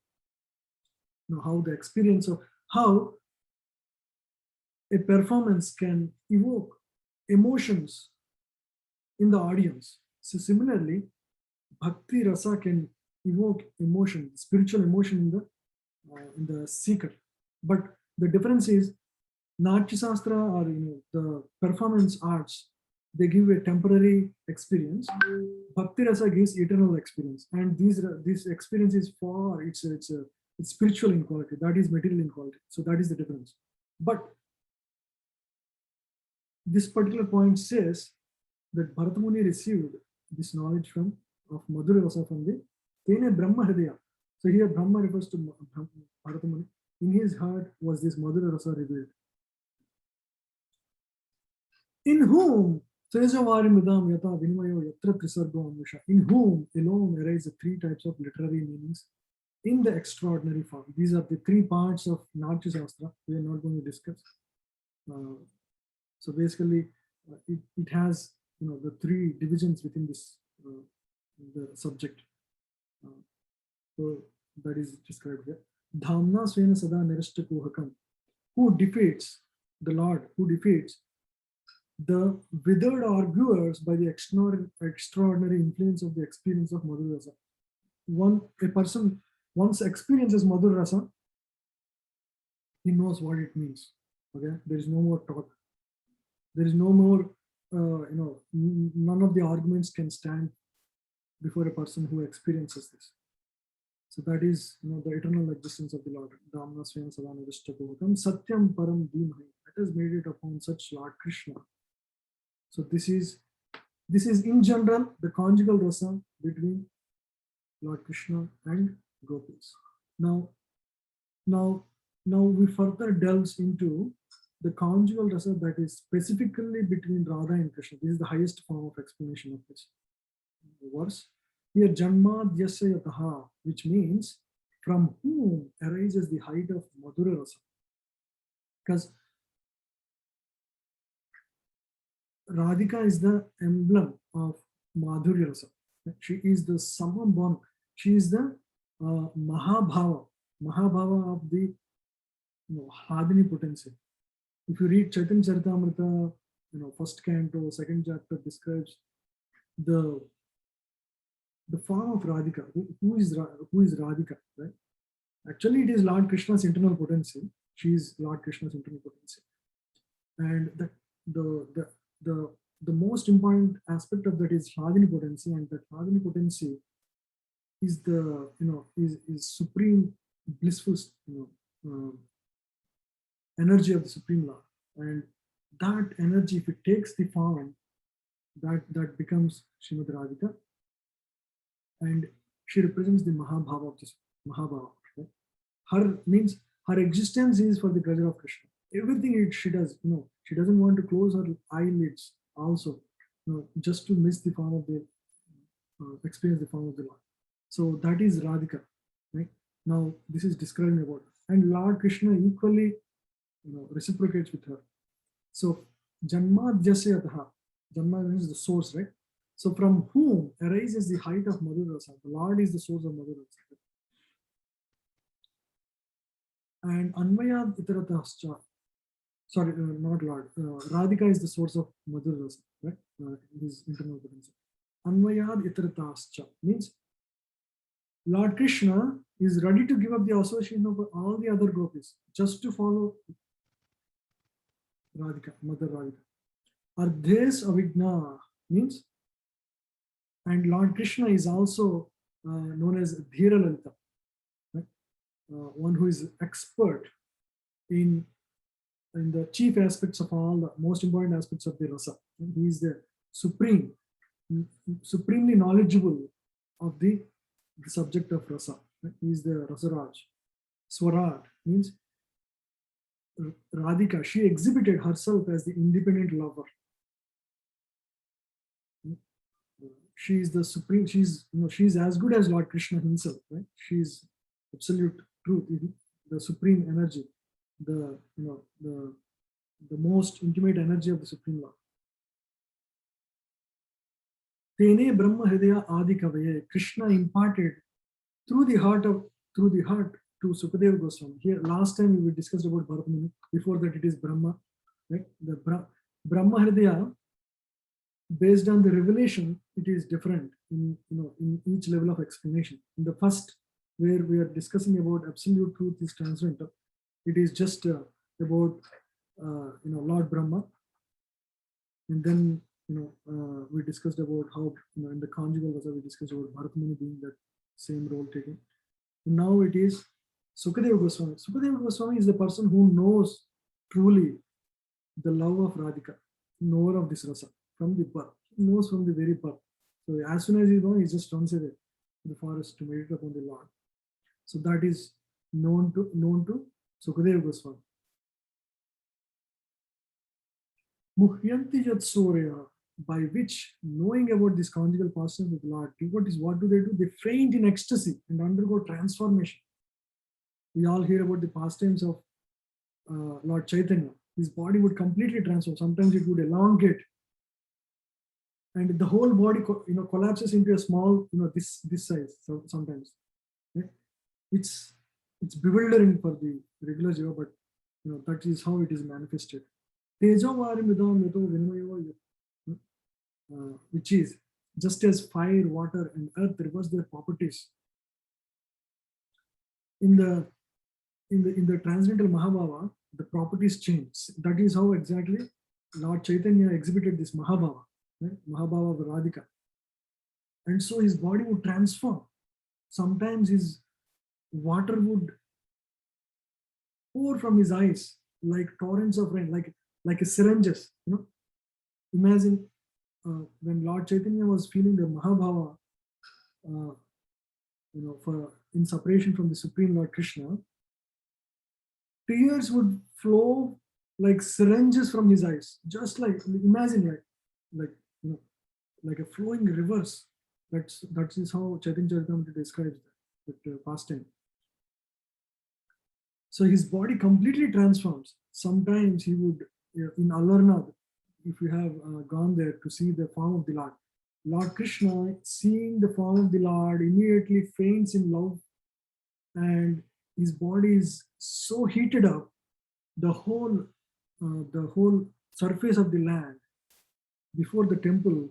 How the experience of how a performance can evoke emotions in the audience. So similarly, Bhakti Rasa can evoke emotion, spiritual emotion in the seeker. But the difference is Natya Shastra or the performance arts, they give a temporary experience. Bhakti Rasa gives eternal experience, and this experience is far it's spiritual in quality. That is material in quality. So that is the difference. But this particular point says that Bharata Muni received this knowledge of Madhura Rasa from the Tene Brahma Hridaya. So here Brahma refers to Bharata Muni. In his heart was this Madhura Rasa revealed. In whom Tejavari-midam yata vinmayo yatra trisargo anusha. In whom alone arise the three types of literary meanings in the extraordinary form. These are the three parts of Natya Shastra we are not going to discuss. So basically, it has the three divisions within this the subject. So that is described here. Dhamna Svena Sada Nirishta Kuhakam, who defeats the Lord, who defeats the withered arguers by the extraordinary influence of the experience of Madhura Rasa. A person once experiences Madhura Rasa, he knows what it means. Okay, there is no more talk. There is no more, none of the arguments can stand before a person who experiences this. So that is, the eternal existence of the Lord. Dhamna Svayam Sada Nirishta Kuhakam Satyam Param Dhimahi. Let us meditate upon such Lord Krishna. So this is in general the conjugal rasa between Lord Krishna and gopis. Now we further delves into the conjugal rasa that is specifically between Radha and Krishna. This is the highest form of explanation of this verse. Here, Janmadhyasya yataha, which means from whom arises the height of Madhura rasa. Because Radhika is the emblem of Madhurya Rasa. She is the Samabon. She is the Mahabhava of the Hadini potency. If you read Chaitanya Charitamrita, first canto, second chapter describes the form of Radhika. Who is Radhika? Right? Actually, it is Lord Krishna's internal potency. She is Lord Krishna's internal potency, and the most important aspect of that is Hadini potency, and that Hadini potency is the is supreme blissful energy of the Supreme Lord, and that energy, if it takes the form, that becomes Srimad Radhika, and she represents the Mahabhava of this Mahabhava. Right? Her existence is for the pleasure of Krishna. Everything she does, she doesn't want to close her eyelids also, just to miss the form of the experience the form of the Lord. So that is Radhika, right? Now this is describing about her. And Lord Krishna equally reciprocates with her. So Janmadhyasya yataha, Janma is the source, right? So from whom arises the height of Madhura Rasa? The Lord is the source of Madhura Rasa. And Anvayad Itaratascha, sorry, not Lord. Radhika is the source of Madhura Rasa, right? His internal potency. Anvayad Itaratascha means Lord Krishna is ready to give up the association of all the other gopis just to follow Radhika, Mother Radhika. Ardhes Avigna means, and Lord Krishna is also known as Dhira Lalita, right? One who is expert in the chief aspects of all the most important aspects of the rasa. He is the supremely knowledgeable of the subject of rasa. He is the Rasaraj. Swarat means Radhika. She exhibited herself as the independent lover. She is the supreme. She's she's as good as Lord Krishna himself. Right? She is absolute truth, the supreme energy, the the most intimate energy of the Supreme Lord. Tene Brahma Hridaya Adi Kavaye. Krishna imparted through the heart to Sukadeva Goswami. Here, last time we discussed about Bharat Muni. Before that, it is Brahma. Right? The Brahma Hridaya, based on the revelation, it is different in each level of explanation. In the first, where we are discussing about absolute truth is transcendental, it is just about Lord Brahma, and then we discussed about how in the conjugal rasa we discussed about Bharat Muni being that same role taking. Now it is Sukadeva Goswami. Sukadeva Goswami is the person who knows truly the love of Radhika, knower of this rasa from the birth. He knows from the very birth. So as soon as he's born, he just runs away to the forest to meditate upon the Lord. So that is known to Sukadeva Goswami. Muhyanti Jat Surya, by which, knowing about this conjugal pastime with Lord, devotees, what do? They faint in ecstasy and undergo transformation. We all hear about the pastimes of Lord Chaitanya. His body would completely transform. Sometimes it would elongate, and the whole body collapses into a small this size. So sometimes it's bewildering for the regular jiva, but that is how it is manifested. Which is just as fire, water, and earth reverse their properties. In the transcendental Mahabhava, the properties change. That is how exactly Lord Chaitanya exhibited this Mahabhava, right? Mahabhava of Radhika. And so his body would transform. Sometimes his water would pour from his eyes like torrents of rain, like a syringes. Imagine when Lord Chaitanya was feeling the Mahabhava, in separation from the Supreme Lord Krishna, tears would flow like syringes from his eyes. Just imagine like a flowing rivers. That is how Chaitanya Charitamrita describes that pastime. So his body completely transforms. Sometimes he would, in Alarnad, if you have gone there to see the form of the Lord, Lord Krishna, seeing the form of the Lord, immediately faints in love, and his body is so heated up, the whole surface of the land before the temple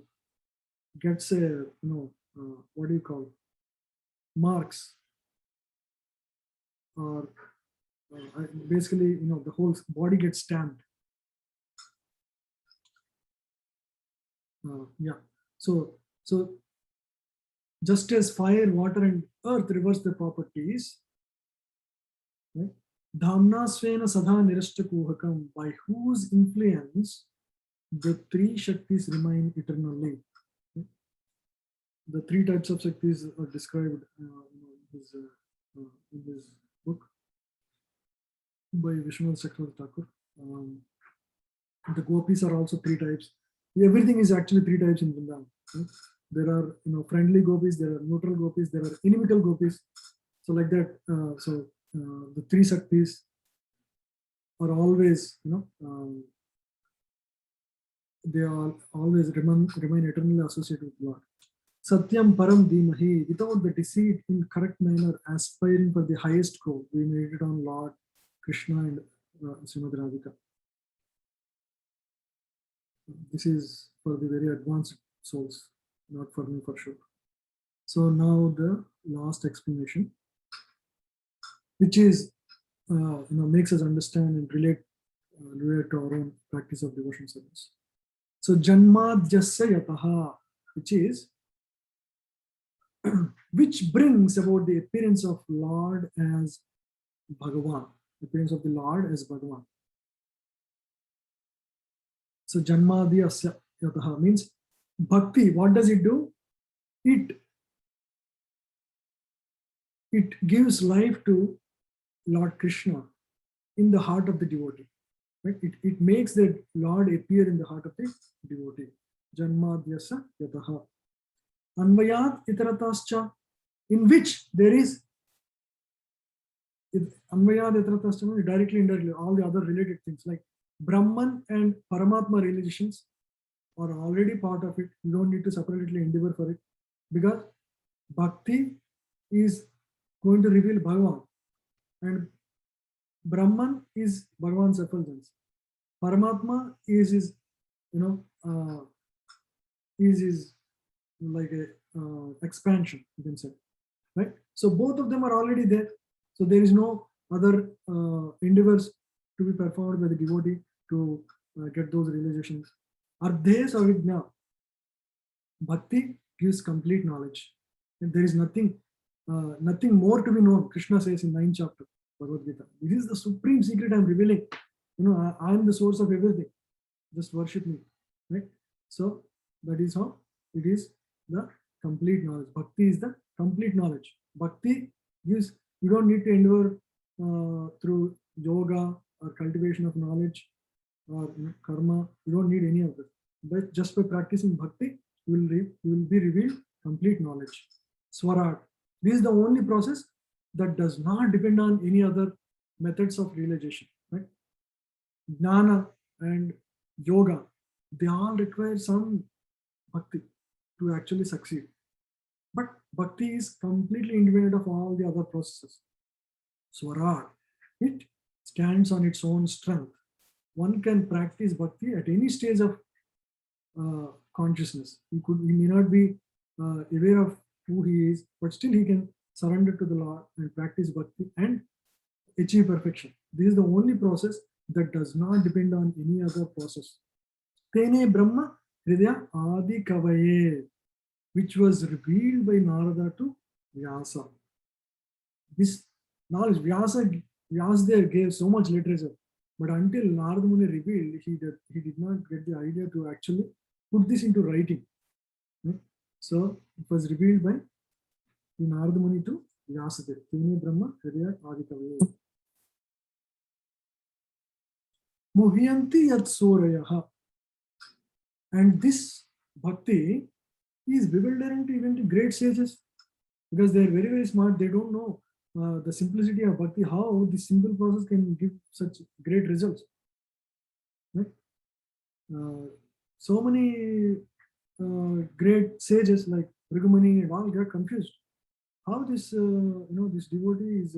gets a what do you call marks, or basically the whole body gets stamped. So just as fire, water, and earth reverse their properties, right? Dhamna Svena Sadha Nirashtakuhakam, by whose influence the three Shaktis remain eternally. Okay? The three types of Shaktis are described in this book by Vishwanath Chakravarti Thakur. The gopis are also three types. Everything is actually three types in Vrindavan. Right? There are friendly gopis, there are neutral gopis, there are inimical gopis. So like that. The three Shaktis are always they are always remain eternally associated with Lord. Satyam Param Dhimahi, without the deceit, in correct manner, aspiring for the highest goal. We meditate on Lord Krishna and Srimad Radhika. This is for the very advanced souls, not for me for sure. So now the last explanation, which is makes us understand and relate to our own practice of devotion service. So Janmadhyasya Yataha, which is which brings about the appearance of Lord as Bhagavan, appearance of the Lord as Bhagavan. So Janmadhyasya Yataha means bhakti. What does it do? It it gives life to Lord Krishna in the heart of the devotee. Right? It makes the Lord appear in the heart of the devotee. Janmadhyasa yataha. Anvayat itaratascha, in which there is Anvayat itaratascha means directly, indirectly, all the other related things like Brahman and Paramatma realizations are already part of it. You don't need to separately endeavor for it, because bhakti is going to reveal Bhagavan, and Brahman is Bhagavan's effulgence. Paramatma is his, is like a expansion, you can say, right? So both of them are already there. So there is no other endeavors to be performed by the devotee to get those realizations. Ardhe savijna. Bhakti gives complete knowledge. And there is nothing more to be known. Krishna says in 9th chapter, Bhagavad Gita. This is the supreme secret I'm revealing. I am the source of everything. Just worship me. Right? So that is how it is the complete knowledge. Bhakti is the complete knowledge. Bhakti gives, you don't need to endeavor through yoga or cultivation of knowledge or karma. You don't need any of it. But just by practicing bhakti, you will be revealed complete knowledge. Swarat. This is the only process that does not depend on any other methods of realization. Right? Jnana and yoga, they all require some bhakti to actually succeed. But bhakti is completely independent of all the other processes. Swarat, it stands on its own strength. One can practice bhakti at any stage of consciousness. He may not be aware of who he is, but still he can surrender to the Lord and practice bhakti and achieve perfection. This is the only process that does not depend on any other process. Tene Brahma Hridaya Adi Kavaye, which was revealed by Narada to Vyasa. This knowledge, Vyasadeva gave so much literature, but until Narada Muni revealed, he did not get the idea to actually put this into writing. Right? So it was revealed by Narada Muni to Vyasadeva. Tene Brahma Hridaya Adi Kavaye. Muhyanti yat sorayaha. And this bhakti is bewildering to even to great sages, because they are very, very smart. They don't know the simplicity of bhakti, how this simple process can give such great results. Right? So many great sages like Bhrigu and all get confused. How this, this devotee is,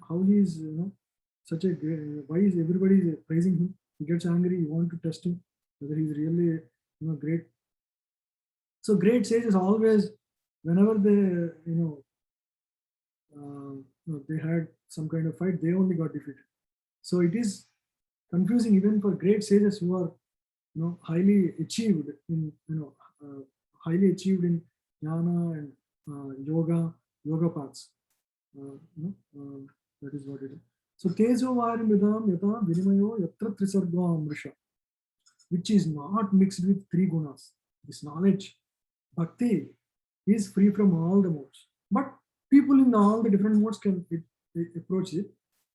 how he is, such a great, why is everybody praising him? He gets angry, you want to test him, whether he's really, great. So great sages always, whenever they, they had some kind of fight, they only got defeated. So it is confusing even for great sages who are, highly achieved in, highly achieved in jnana and yoga paths. That is what it is. So tejo varimridam yata vinimayo yatra trisarga amrisha, which is not mixed with three gunas. This knowledge, bhakti, is free from all the modes. But people in all the different modes can approach it.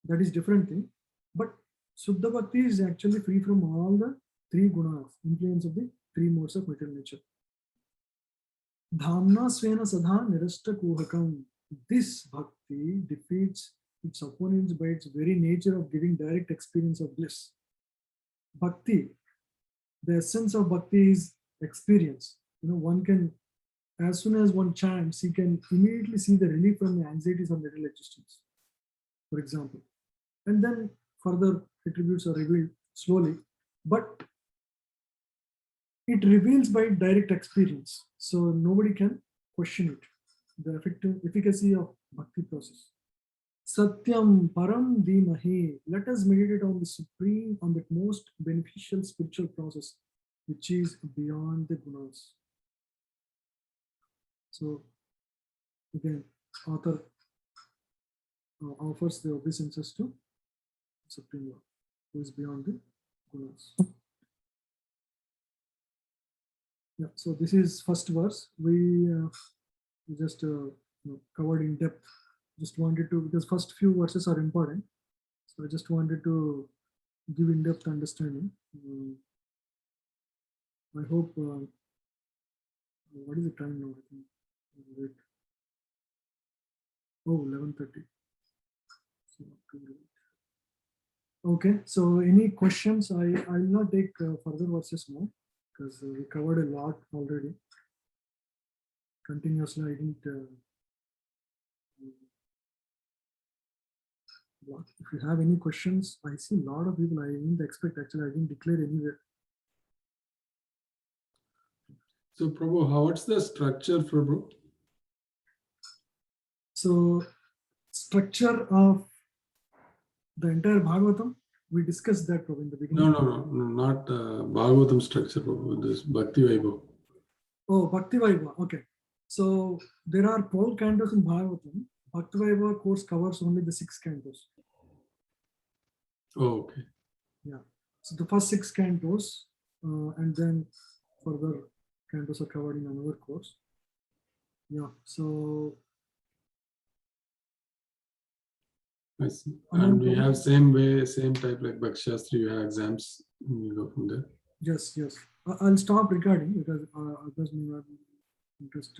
That is different thing. But Suddha Bhakti is actually free from all the three gunas, influence of the three modes of material nature. Dhamna svena sadha nirashta kuhakam. This bhakti defeats its opponents by its very nature of giving direct experience of bliss. Bhakti, the essence of bhakti is experience. One can, as soon as one chants, he can immediately see the relief from the anxieties of material existence, for example. And then further attributes are revealed slowly, but it reveals by direct experience. So nobody can question it, the efficacy of bhakti process. Satyam Param Dhimahi. Let us meditate on the supreme, on the most beneficial spiritual process, which is beyond the gunas. So again, author offers the obeisances to Supreme Lord, who is beyond the gunas. Yeah, so this is first verse. We just covered in depth. Just wanted to, because first few verses are important. So I just wanted to give in-depth understanding. I hope, what is the time now? I think, wait. Oh, 11:30. So, okay, so any questions? I'll not take further verses now because we covered a lot already. Continuously, I didn't. If you have any questions, I see a lot of people. I didn't expect, actually, I didn't declare anywhere. So, Prabhu, what's the structure, Prabhu? So, structure of the entire Bhagavatam, we discussed that Prabhu in the beginning. No, not Bhagavatam structure, Prabhu. This Bhakti Vaibhav. Oh, Bhakti Vaibhava. Okay. So there are 12 cantos in Bhagavatam. Bhakti Vaibhava course covers only the 6 cantos. Oh, okay. Yeah. So the first 6 cantos, and then further cantos are covered in another course. Yeah. So I see. And we have same way, same type like Bhakti Shastri, you have exams, you go from there. yes. I'll stop recording because others may not be interested.